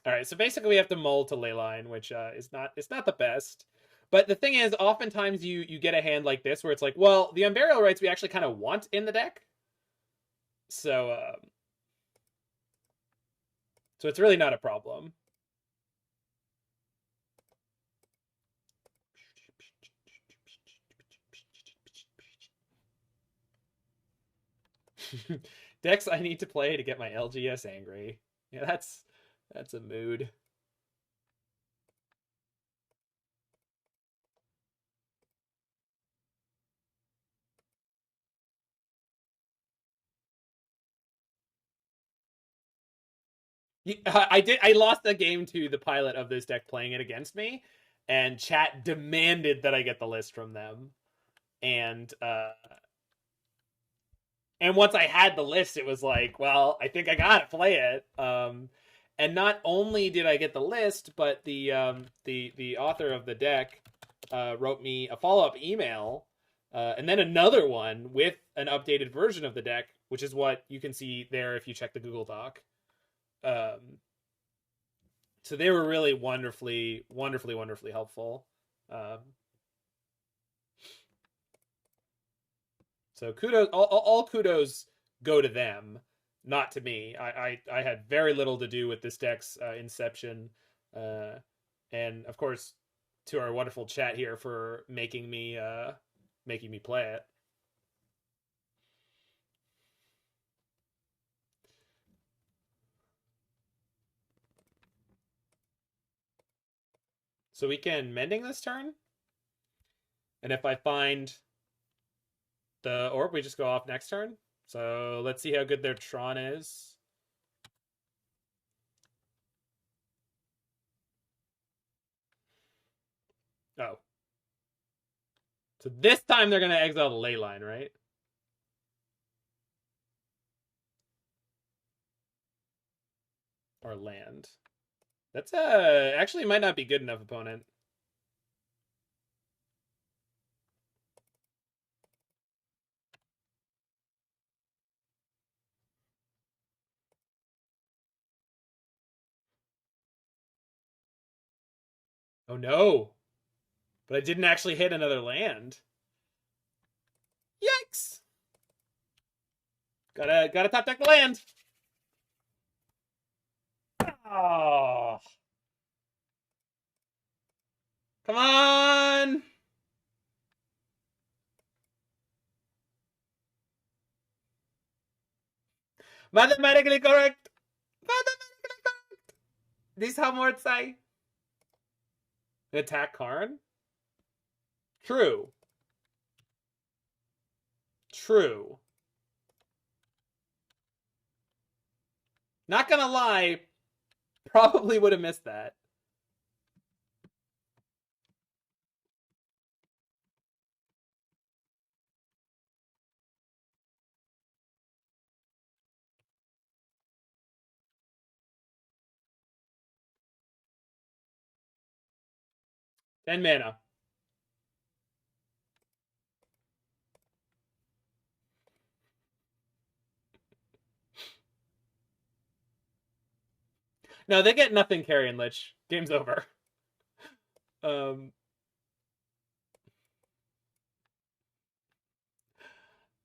All right, so basically we have to mull to Leyline, which is not it's not the best. But the thing is, oftentimes you get a hand like this where it's like, well, the Unburial Rites we actually kind of want in the deck, so so it's really not a problem. Decks I need to play to get my LGS angry. Yeah, that's a mood. I lost a game to the pilot of this deck playing it against me, and chat demanded that I get the list from them. And once I had the list, it was like, well, I think I gotta play it. And not only did I get the list, but the author of the deck wrote me a follow-up email, and then another one with an updated version of the deck, which is what you can see there if you check the Google Doc. So they were really wonderfully helpful. So kudos, all kudos go to them, not to me. I had very little to do with this deck's inception, and of course to our wonderful chat here for making me play it. So we can mending this turn, and if I find the orb, we just go off next turn. So let's see how good their Tron is. Oh. So this time they're going to exile the Leyline, right? Or land. That's actually might not be good enough, opponent. Oh no. But I didn't actually hit another land. Yikes! Gotta top deck the land. Oh. Come on! Mathematically correct! Mathematically correct! This how more say. Attack Karn? True. True. Not gonna lie, probably would have missed that. And mana. No, they get nothing carrying Lich. Game's over.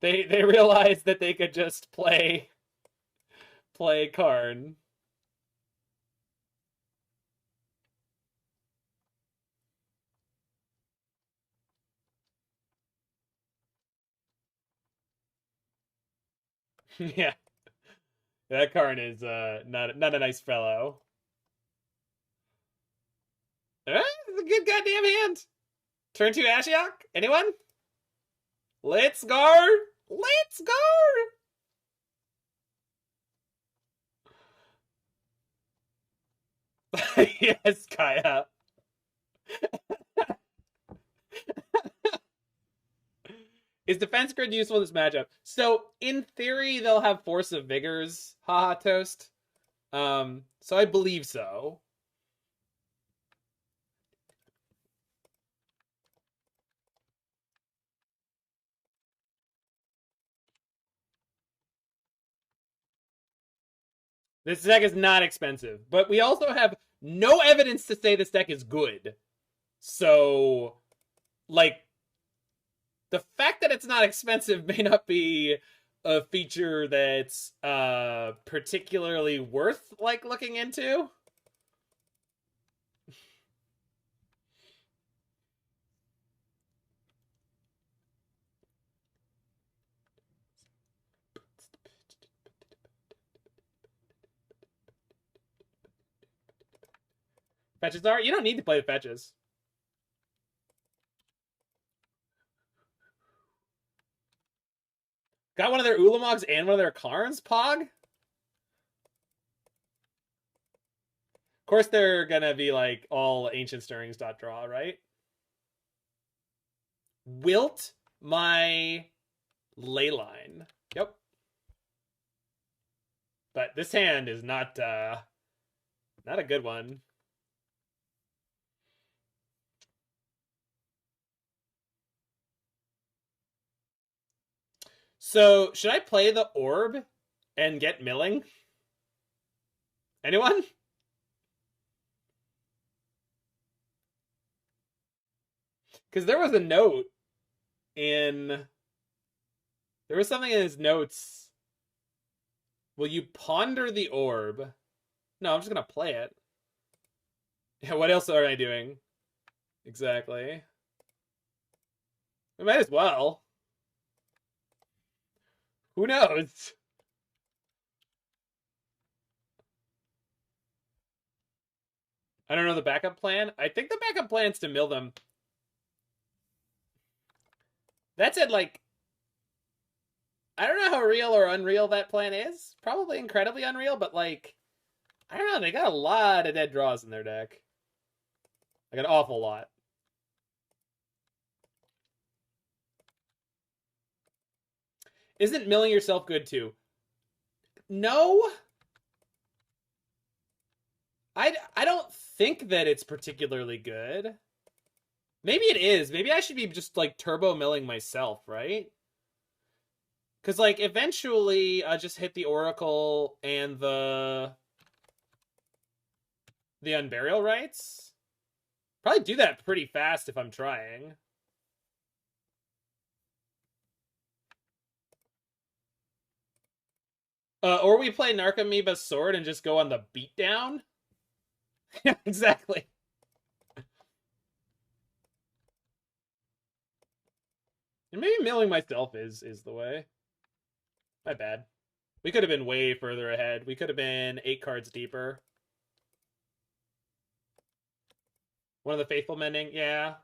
They realized that they could just play Karn. Yeah. That Karn is not a nice fellow. It's a good goddamn hand. Turn 2 Ashiok? Anyone? Let's go! Let's go! Yes, Kaya. Is Defense Grid useful in this matchup? So, in theory, they'll have Force of Vigors, haha toast. So I believe so. This deck is not expensive, but we also have no evidence to say this deck is good. So, like, the fact that it's not expensive may not be a feature that's particularly worth like looking into. Fetches are? You don't need to play the fetches. Got one of their Ulamogs and one of their Karns, Pog? Of course they're gonna be like all Ancient Stirrings .draw, right? Wilt my Leyline. Yep. But this hand is not a good one. So, should I play the Orb and get milling? Anyone? Because there was a note in... There was something in his notes. Will you ponder the Orb? No, I'm just going to play it. Yeah, what else are I doing? Exactly. We might as well. Who knows? I don't know the backup plan. I think the backup plan is to mill them. That's it, like... I don't know how real or unreal that plan is. Probably incredibly unreal, but like... I don't know, they got a lot of dead draws in their deck. Like an awful lot. Isn't milling yourself good too? No. I don't think that it's particularly good. Maybe it is. Maybe I should be just like turbo milling myself, right? Because like eventually I just hit the Oracle and the Unburial Rites. Probably do that pretty fast if I'm trying. Or we play Narcomoeba Sword and just go on the beatdown. Yeah, exactly. And maybe milling myself is the way. My bad. We could have been way further ahead. We could have been 8 cards deeper. One of the Faithful Mending, yeah.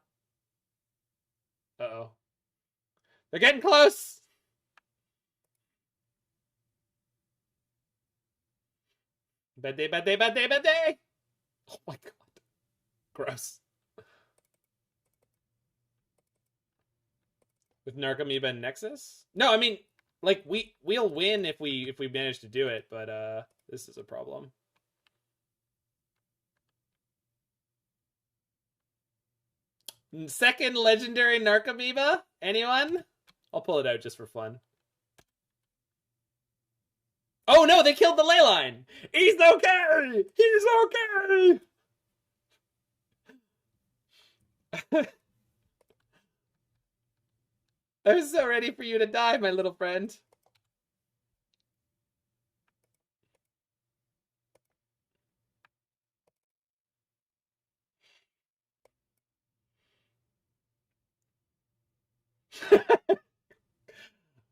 Uh-oh. They're getting close! Bad day, bad day, bad day, bad day! Oh my god. Gross. With Narcomoeba and Nexus? No, I mean, like, we'll win if we manage to do it, but this is a problem. Second legendary Narcomoeba? Anyone? I'll pull it out just for fun. Oh no, they killed the Leyline! He's okay! He's okay! I was so ready for you to die, my little friend.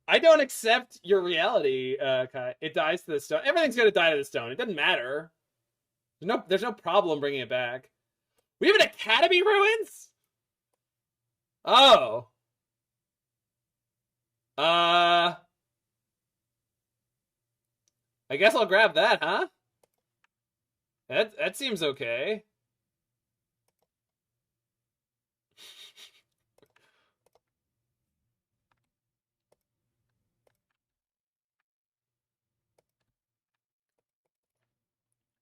I don't accept your reality, Kai. It dies to the stone. Everything's gonna die to the stone. It doesn't matter. There's no problem bringing it back. We have an Academy Ruins? Oh. I guess I'll grab that, huh? That seems okay.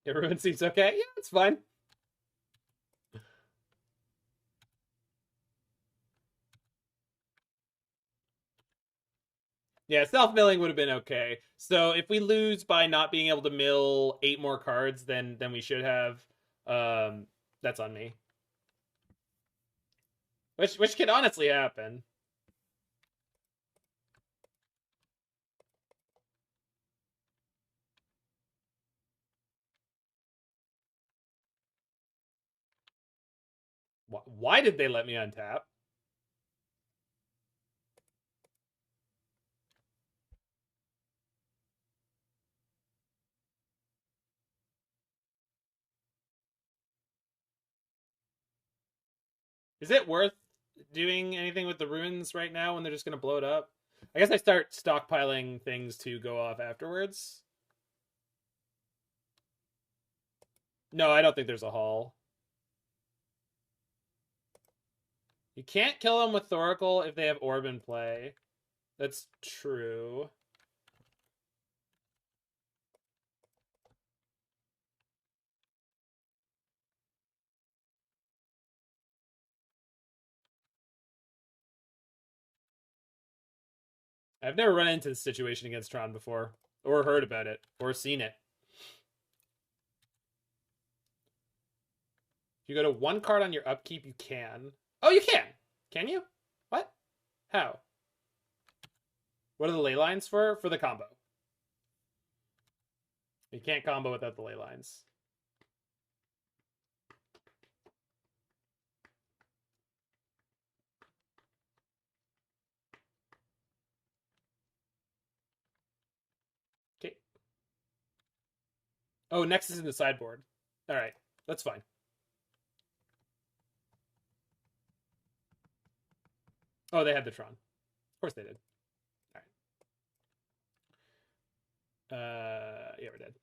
Everyone seems okay. Yeah, it's fine. Yeah, self-milling would have been okay. So if we lose by not being able to mill 8 more cards than we should have, that's on me. Which could honestly happen. Why did they let me untap? Is it worth doing anything with the ruins right now when they're just going to blow it up? I guess I start stockpiling things to go off afterwards. No, I don't think there's a haul. You can't kill them with Thoracle if they have Orb in play. That's true. I've never run into this situation against Tron before, or heard about it, or seen it. If you go to 1 card on your upkeep, you can. Oh, you can! Can you? What? How? What are the ley lines for? For the combo. You can't combo without the ley lines. Okay. Oh, Nexus in the sideboard. All right, that's fine. Oh, they had the Tron. Of course they did. All right. Yeah, we're dead.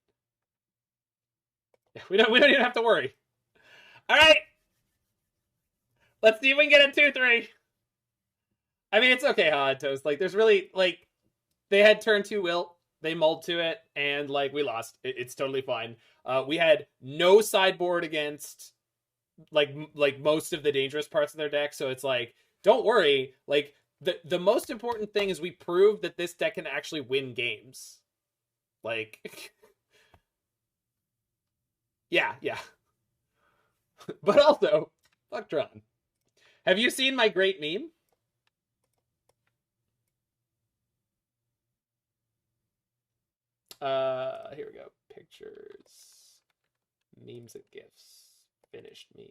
Yeah, we don't even have to worry. All right. Let's see if we can get a 2-3. I mean, it's okay, Hot Toast. Like, there's really like they had turn 2 wilt. They mulled to it, and like we lost. It's totally fine. We had no sideboard against like most of the dangerous parts of their deck, so it's like don't worry. Like the most important thing is we proved that this deck can actually win games. Like, yeah. But also, fuck Tron. Have you seen my great meme? Here we go. Pictures, memes and gifs, finished memes.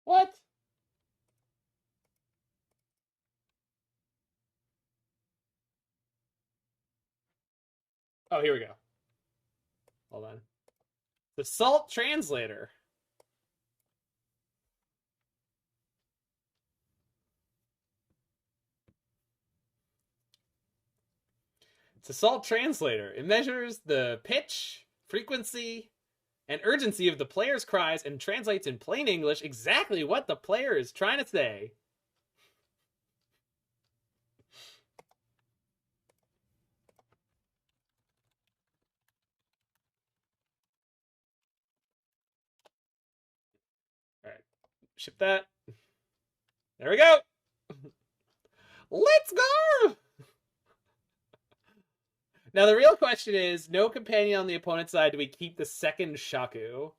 What? Oh, here we go. Hold on. The Salt Translator. It's a Salt Translator. It measures the pitch, frequency, and urgency of the player's cries and translates in plain English exactly what the player is trying to say. All right, ship that. There we go. Let's go. Now the real question is, no companion on the opponent's side. Do we keep the second Shaku,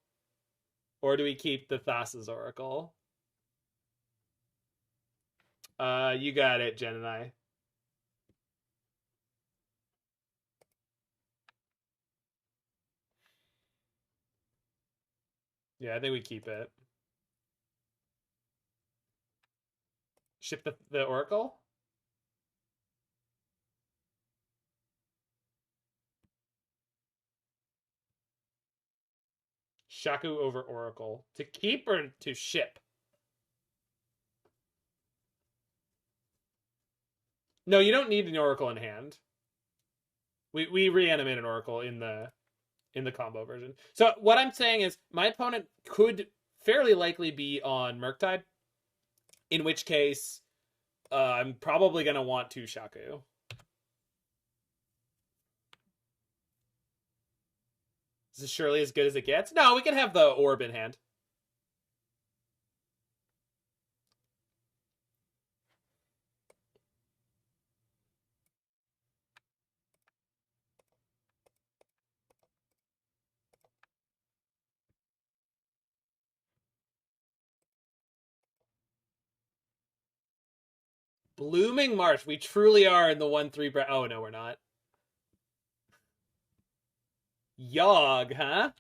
or do we keep the Thassa's Oracle? You got it, Jen and I. Yeah, I think we keep it. Ship the Oracle? Shaku over Oracle. To keep or to ship? No, you don't need an Oracle in hand. We reanimate an Oracle in the combo version. So what I'm saying is my opponent could fairly likely be on Murktide, in which case I'm probably going to want 2 Shaku. Is this surely as good as it gets? No, we can have the orb in hand. Blooming Marsh. We truly are in the 1-3 bracket. Oh, no, we're not. Yogg, huh?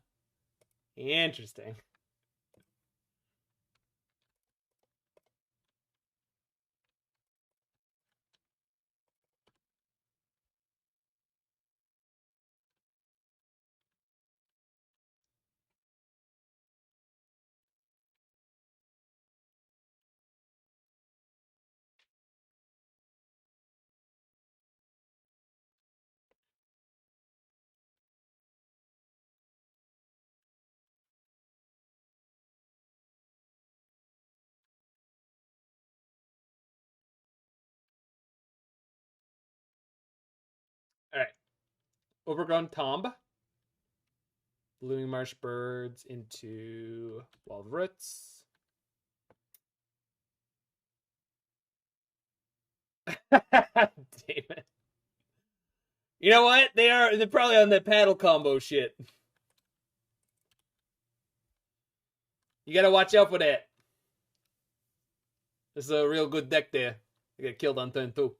Interesting. All right. Overgrown Tomb. Blooming Marsh Birds into Wall of Roots. Damn it. You know what? They're probably on the paddle combo shit. You gotta watch out for that. This is a real good deck there. I got killed on turn 2.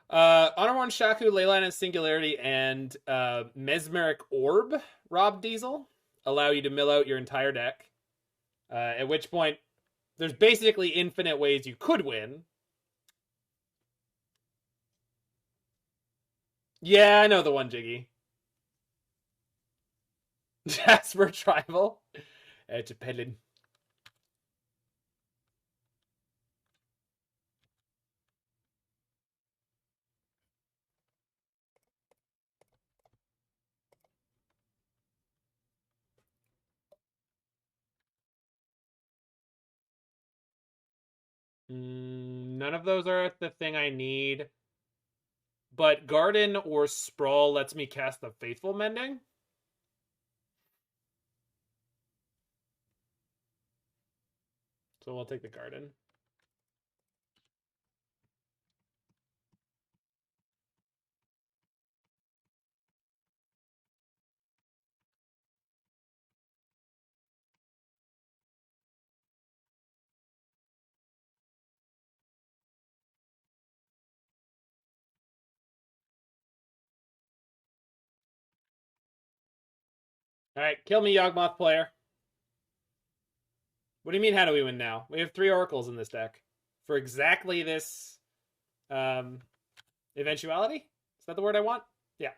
Honor-Worn Shaku, Leyline of Singularity, and Mesmeric Orb, Rob Diesel, allow you to mill out your entire deck. At which point, there's basically infinite ways you could win. Yeah, I know the one, Jiggy. Jasper Tribal. It's a Paladin. None of those are the thing I need. But Garden or Sprawl lets me cast the Faithful Mending. So we'll take the Garden. All right, kill me, Yawgmoth player. What do you mean, how do we win now? We have 3 Oracles in this deck. For exactly this eventuality? Is that the word I want? Yeah.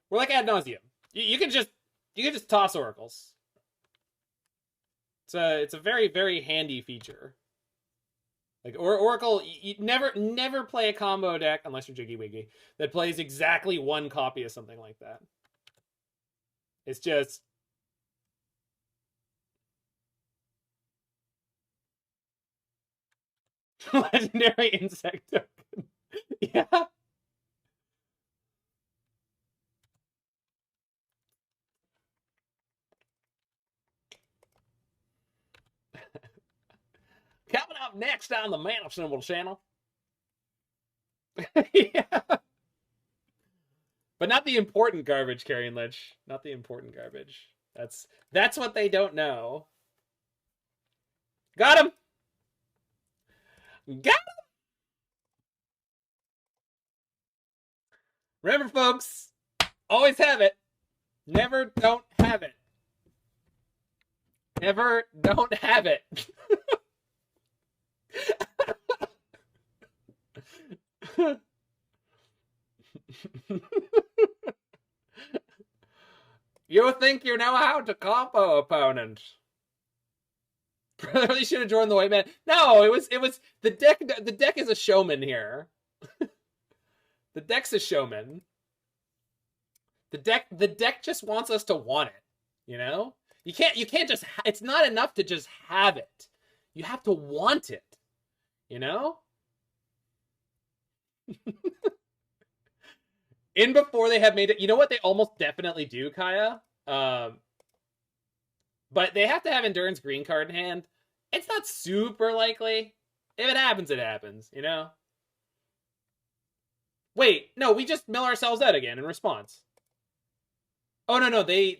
We're like ad nauseum. You can just toss Oracles. It's a very, very handy feature. Like Oracle, you never play a combo deck, unless you're Jiggy Wiggy, that plays exactly 1 copy of something like that. It's just... Legendary insect token. Yeah. Coming up next on the Man of Symbol channel. Yeah. But not the important garbage, Carrion Lich. Not the important garbage. That's what they don't know. Got him! Got him! Remember, folks, always have it. Never don't have it. Never don't have it. You think you know how to combo, opponent? Really should have joined the white man. No, it was the deck. The deck is a showman here. The deck's a showman. The deck just wants us to want it. You know, you can't just. It's not enough to just have it. You have to want it. You know. In before they have made it. You know what they almost definitely do, Kaya. But they have to have Endurance green card in hand. It's not super likely. If it happens, it happens, you know? Wait, no, we just mill ourselves out again in response. Oh, no, they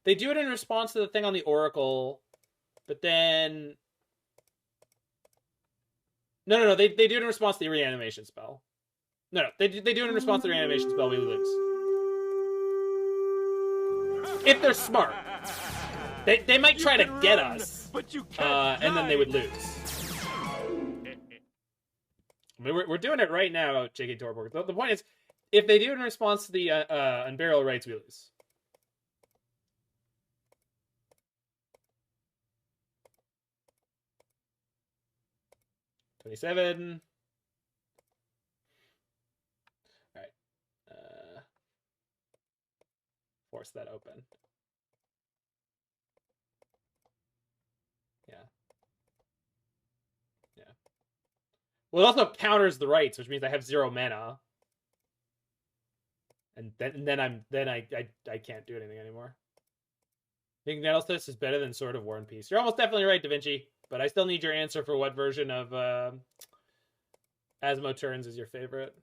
do it in response to the thing on the Oracle, but then... No, they do it in response to the reanimation spell. No, they do it in response to the reanimation spell, we lose. If they're smart. They might try to get us, and then they would lose. I mean, we're doing it right now, J.K. Torborg. The point is, if they do it in response to the Unburial Rites, we lose. $27. All right. Force that open. Well, it also counters the rights, which means I have 0 mana, and then I can't do anything anymore. I think Nettlesis is better than Sword of War and Peace. You're almost definitely right, Da Vinci, but I still need your answer for what version of Asmo Turns is your favorite.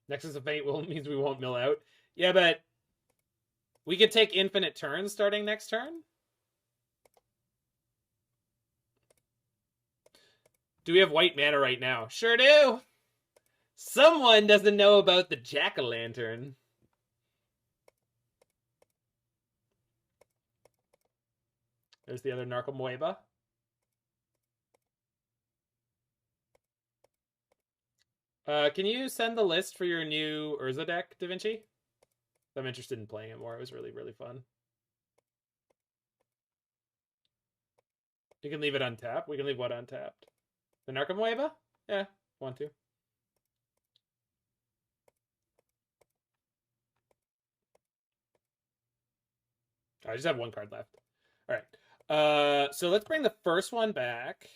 Nexus of Fate means we won't mill out. Yeah, but we could take infinite turns starting next turn. Do we have white mana right now? Sure do. Someone doesn't know about the jack-o'-lantern. There's the other Narcomoeba. Can you send the list for your new Urza deck, Da Vinci? I'm interested in playing it more. It was really, really fun. You can leave it untapped. We can leave what untapped? The Narcomoeba? Yeah, want to. I just have 1 card left. All right. So let's bring the first one back.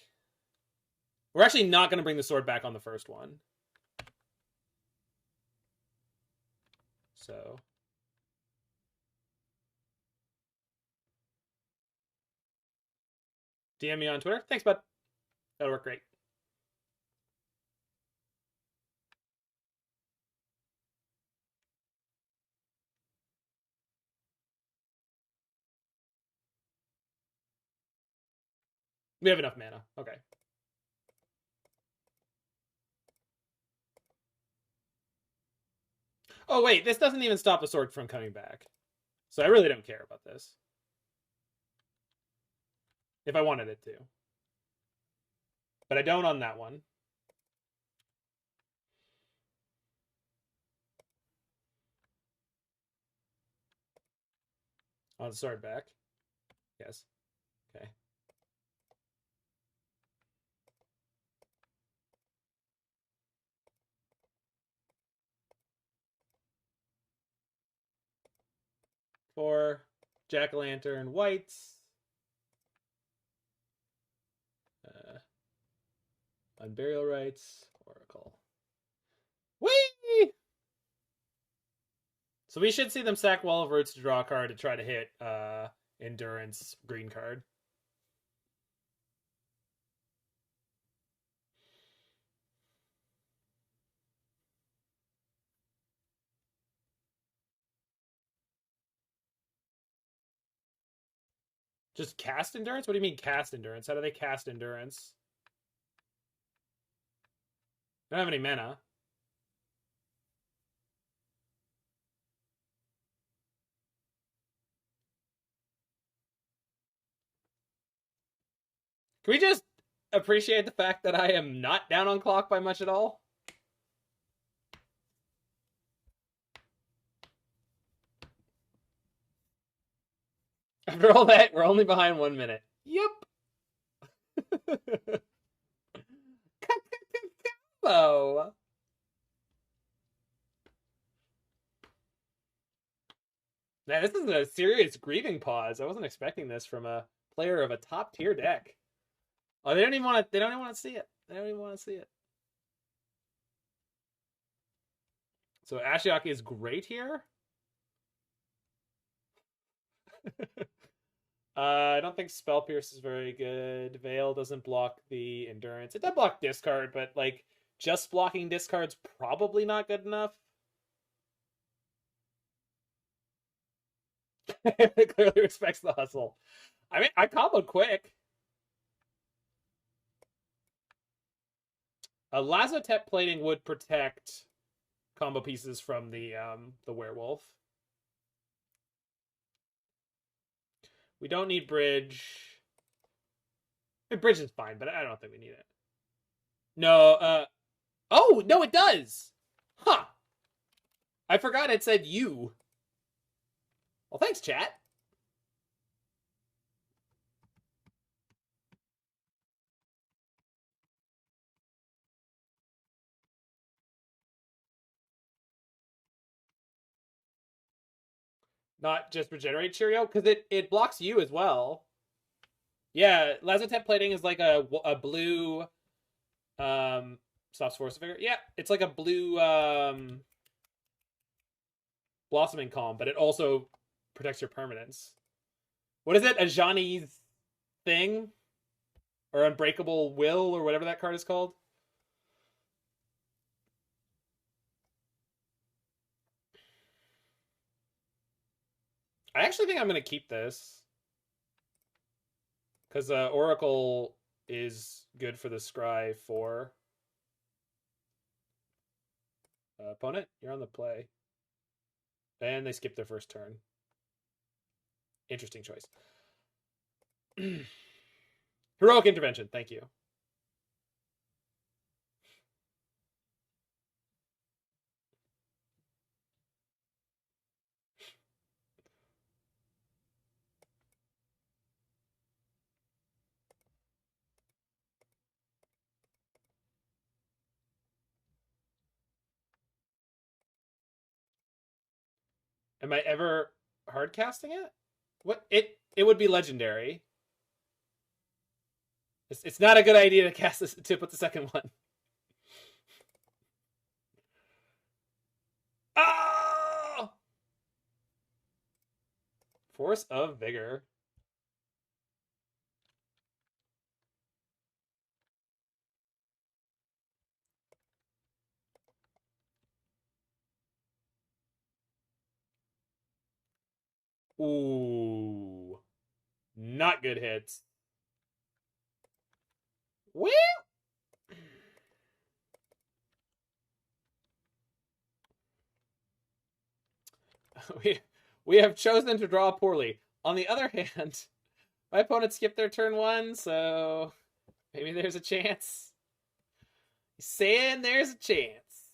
We're actually not going to bring the sword back on the first one. So... DM me on Twitter. Thanks, bud. That'll work great. We have enough mana. Okay. Oh, wait. This doesn't even stop the sword from coming back. So I really don't care about this. If I wanted it to. But I don't on that one. On the sword back. Yes. Okay. For jack-o'-lantern whites. Unburial Rites. Oracle. Whee! So we should see them sack Wall of Roots to draw a card to try to hit Endurance green card. Just cast Endurance? What do you mean cast Endurance? How do they cast Endurance? I don't have any mana. Can we just appreciate the fact that I am not down on clock by much at all? After all that, we're only behind 1 minute. Yep. Combo. Man, this is a serious grieving pause. I wasn't expecting this from a player of a top tier deck. Oh, they don't even want to. They don't even want to see it. They don't even want to see it. So Ashiok is great here. I don't think Spell Pierce is very good. Veil doesn't block the Endurance. It does block discard, but like just blocking discard's probably not good enough. It clearly respects the hustle. I mean, I comboed quick. A Lazotep Plating would protect combo pieces from the werewolf. We don't need bridge. I mean, bridge is fine, but I don't think we need it. No, oh, no, it does! Huh. I forgot it said you. Well, thanks, chat. Not just regenerate Cheerio, because it blocks you as well. Yeah, Lazotep Plating is like a blue Soft Force Figure. Yeah, it's like a blue Blossoming Calm, but it also protects your permanents. What is it? A Johnny's thing? Or Unbreakable Will, or whatever that card is called? I actually think I'm going to keep this. Because Oracle is good for the Scry 4. Opponent, you're on the play. And they skip their first turn. Interesting choice. Heroic Intervention, thank you. Am I ever hard casting it? What it would be legendary. It's not a good idea to cast this to put the second one. Oh! Force of Vigor. Ooh. Not good hits. Well, we have chosen to draw poorly. On the other hand, my opponent skipped their turn 1, so maybe there's a chance. Saying there's a chance.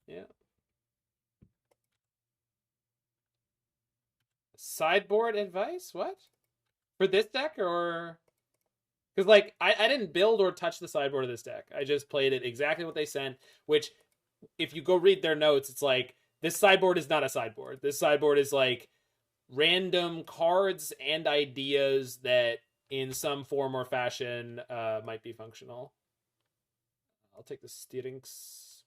Yeah. Sideboard advice? What? For this deck, or... Because, like, I didn't build or touch the sideboard of this deck. I just played it exactly what they sent, which, if you go read their notes, it's like, this sideboard is not a sideboard. This sideboard is, like, random cards and ideas that, in some form or fashion, might be functional. I'll take the Steerings.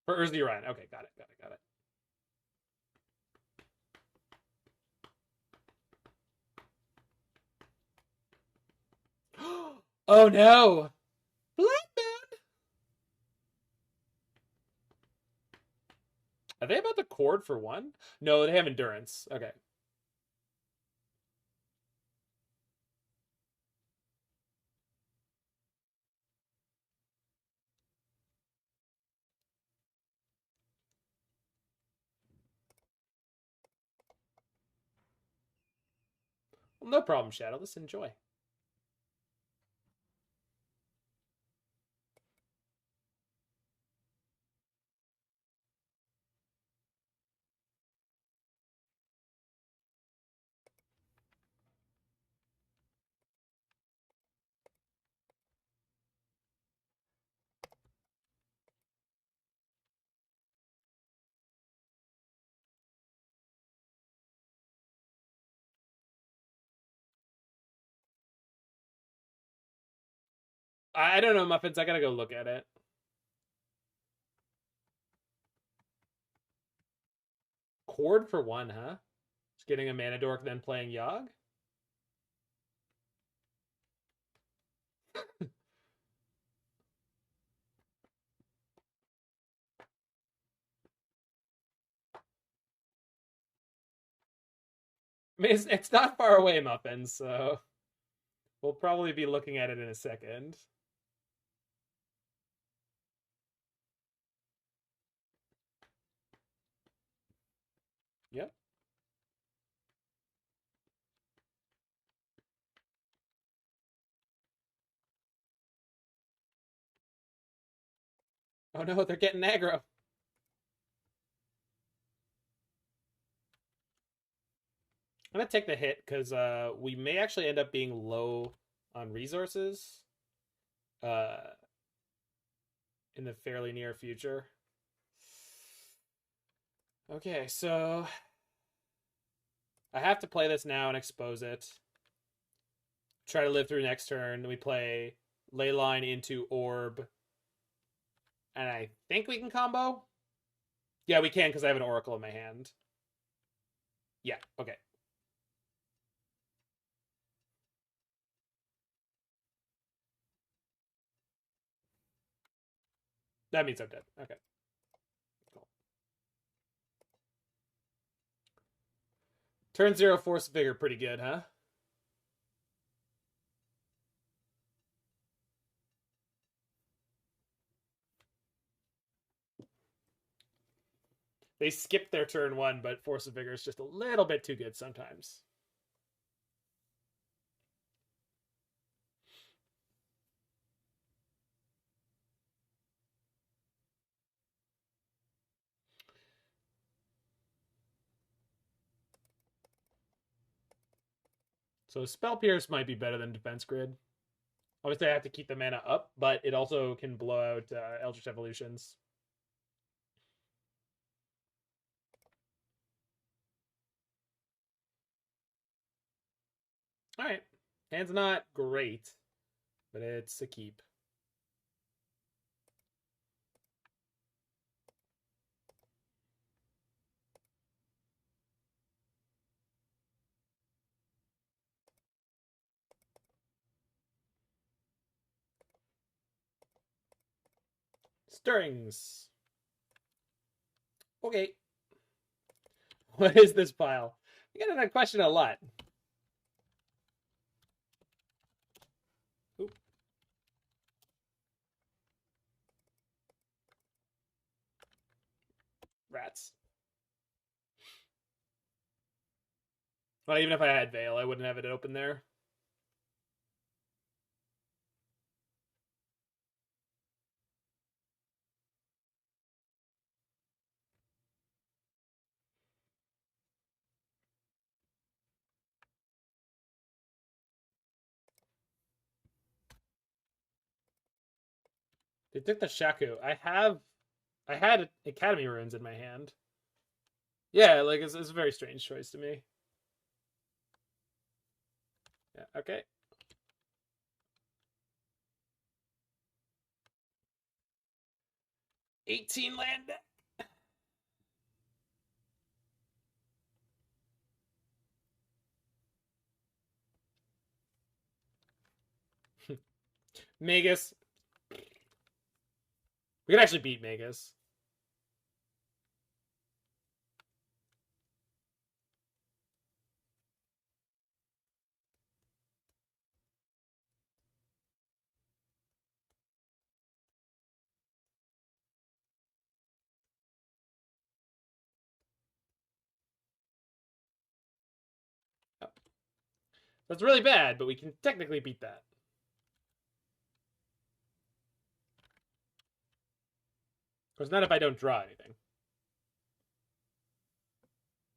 For Urza Ryan. Okay, got it. Oh no! Black Man! Are they about to cord for 1? No, they have Endurance. Okay. Well, no problem, Shadow. Let's enjoy. I don't know, Muffins. I gotta go look at it. Chord for 1, huh? Just getting a mana dork, then playing Yogg? I mean, it's not far away, Muffins, so we'll probably be looking at it in a second. Yep. Oh no, they're getting aggro. I'm gonna take the hit because we may actually end up being low on resources in the fairly near future. Okay, so I have to play this now and expose it. Try to live through next turn. We play Leyline into Orb. And I think we can combo? Yeah, we can because I have an Oracle in my hand. Yeah, okay. That means I'm dead. Okay. Cool. Turn 0 Force Vigor, pretty good, huh? They skipped their turn 1, but Force of Vigor is just a little bit too good sometimes. So Spell Pierce might be better than Defense Grid. Obviously, I have to keep the mana up, but it also can blow out Eldritch Evolutions. All right. Hand's not great, but it's a keep. Stirrings. Okay. What is this pile? I get that question a lot. Oop. Rats. Well, even if I had Veil, I wouldn't have it open there. They took the Shaku. I had Academy Runes in my hand. Yeah, like it's a very strange choice to me. Yeah, okay. $18 land. Magus. We could actually beat Magus. That's really bad, but we can technically beat that. Of course, not if I don't draw anything.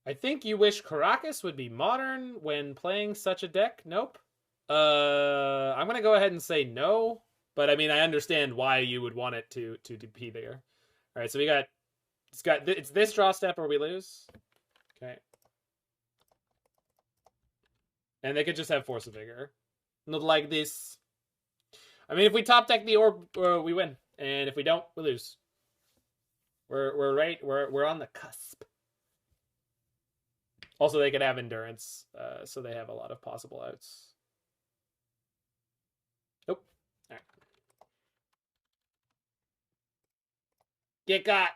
I think you wish Karakas would be modern when playing such a deck. Nope. I'm gonna go ahead and say no, but I mean I understand why you would want it to be there. All right, so it's this draw step or we lose. Okay. And they could just have Force of Vigor. Not like this. I mean, if we top deck the orb, we win, and if we don't, we lose. We're right. We're on the cusp. Also, they could have endurance, so they have a lot of possible outs. Nope. All right. Get got.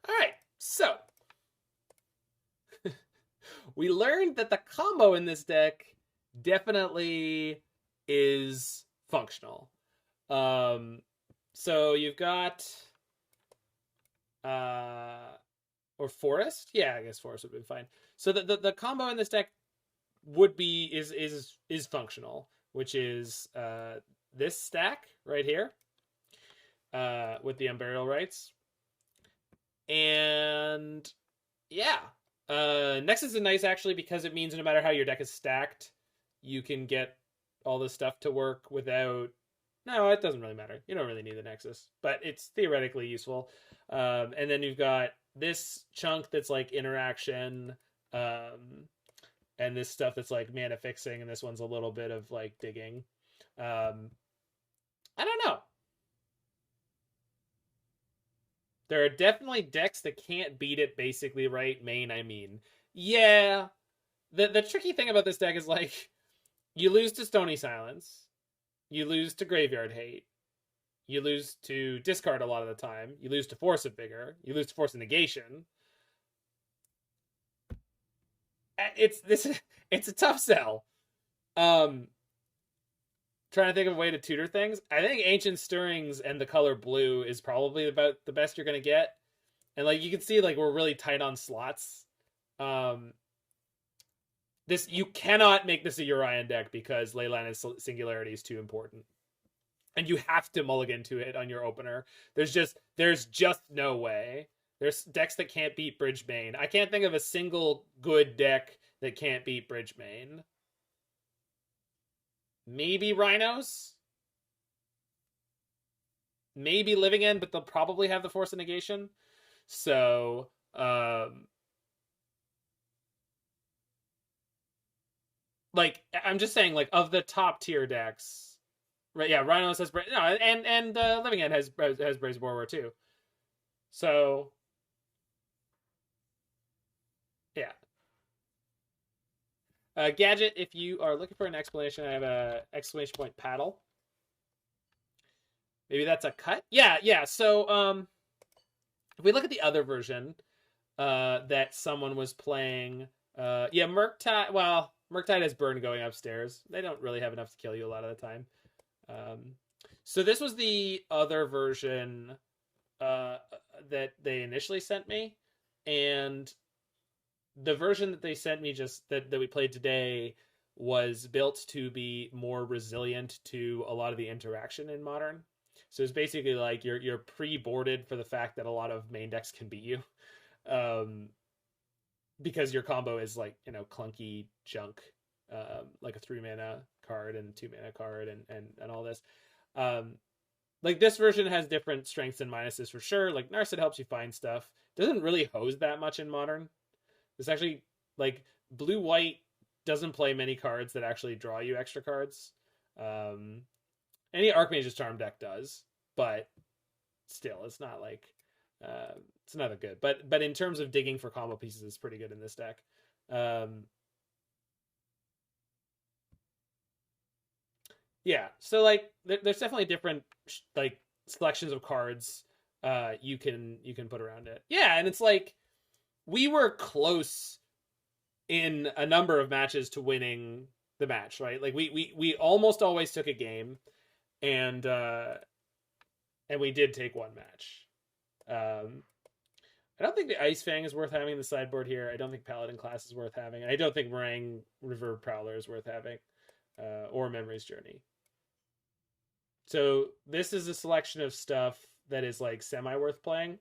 All right. So we learned that the combo in this deck definitely is functional. So you've got or forest. Yeah, I guess forest would be fine. So the combo in this deck would be is functional, which is this stack right here with the Unburial Rites. And yeah, Nexus is nice actually because it means no matter how your deck is stacked, you can get all this stuff to work without. No, it doesn't really matter. You don't really need the Nexus, but it's theoretically useful. And then you've got this chunk that's like interaction, and this stuff that's like mana fixing, and this one's a little bit of like digging. I don't know. There are definitely decks that can't beat it basically right main, I mean. Yeah. The tricky thing about this deck is like you lose to Stony Silence. You lose to Graveyard Hate. You lose to discard a lot of the time. You lose to Force of Vigor. You lose to Force of Negation. It's a tough sell. Trying to think of a way to tutor things. I think Ancient Stirrings and the color blue is probably about the best you're gonna get. And like you can see, like we're really tight on slots. This you cannot make this a Urian deck because Leyline of Singularity is too important, and you have to mulligan to it on your opener. There's just no way. There's decks that can't beat Bridgemane. I can't think of a single good deck that can't beat Bridgemane. Maybe Rhinos. Maybe Living End, but they'll probably have the Force of Negation. So, like I'm just saying, like of the top tier decks, right? Yeah, Rhinos has and Living End has Brazen Borrower too. So yeah. Gadget, if you are looking for an explanation, I have a exclamation point paddle. Maybe that's a cut. Yeah. So if we look at the other version that someone was playing, yeah, Murktide. Well, Murktide has burn going upstairs. They don't really have enough to kill you a lot of the time. So this was the other version that they initially sent me, and the version that they sent me just that we played today was built to be more resilient to a lot of the interaction in Modern. So it's basically like you're pre-boarded for the fact that a lot of main decks can beat you, because your combo is like clunky junk, like a 3-mana card and 2-mana card and all this. Like this version has different strengths and minuses for sure. Like Narset helps you find stuff. Doesn't really hose that much in Modern. It's actually like blue-white doesn't play many cards that actually draw you extra cards. Any Archmage's Charm deck does, but still, it's not like it's not that good. But in terms of digging for combo pieces, it's pretty good in this deck. Yeah, so like there's definitely different like selections of cards you can put around it. Yeah, and it's like we were close in a number of matches to winning the match, right? Like we almost always took a game, and we did take one match. I don't think the Ice-Fang is worth having in the sideboard here. I don't think Paladin Class is worth having. I don't think Meringue River Prowler is worth having, or Memory's Journey. So this is a selection of stuff that is like semi worth playing.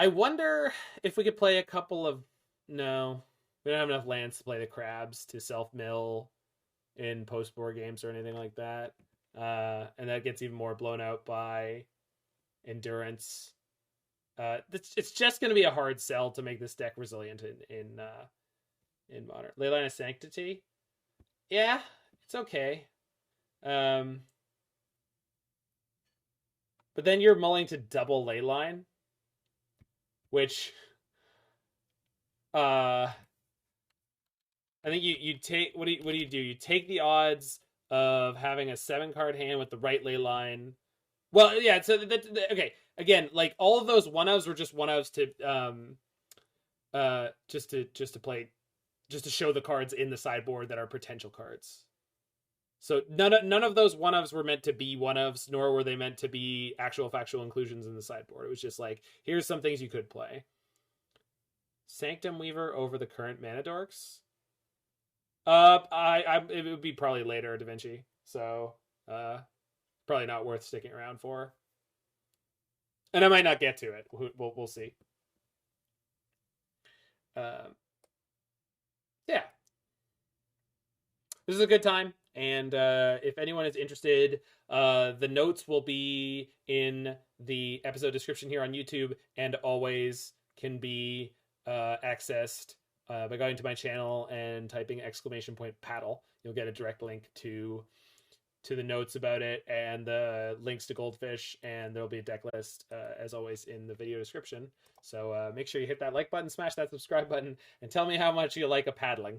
I wonder if we could play a couple of... No, we don't have enough lands to play the crabs to self-mill in post-board games or anything like that. And that gets even more blown out by endurance. It's just going to be a hard sell to make this deck resilient in Modern. Leyline of Sanctity. Yeah, it's okay. But then you're mulling to double Leyline, which I think you take what do you do? You take the odds of having a 7-card hand with the right Leyline. Well, yeah. So okay. Again, like all of those 1-ofs were just 1-ofs to just to play, just to show the cards in the sideboard that are potential cards. So none of those 1-ofs were meant to be 1-ofs, nor were they meant to be actual factual inclusions in the sideboard. It was just like, here's some things you could play. Sanctum Weaver over the current Mana Dorks. It would be probably later Da Vinci, so probably not worth sticking around for. And I might not get to it. We'll see. Yeah, this is a good time. And if anyone is interested, the notes will be in the episode description here on YouTube, and always can be accessed by going to my channel and typing !paddle. You'll get a direct link to the notes about it and the links to Goldfish, and there'll be a deck list as always in the video description. So make sure you hit that like button, smash that subscribe button, and tell me how much you like a paddling.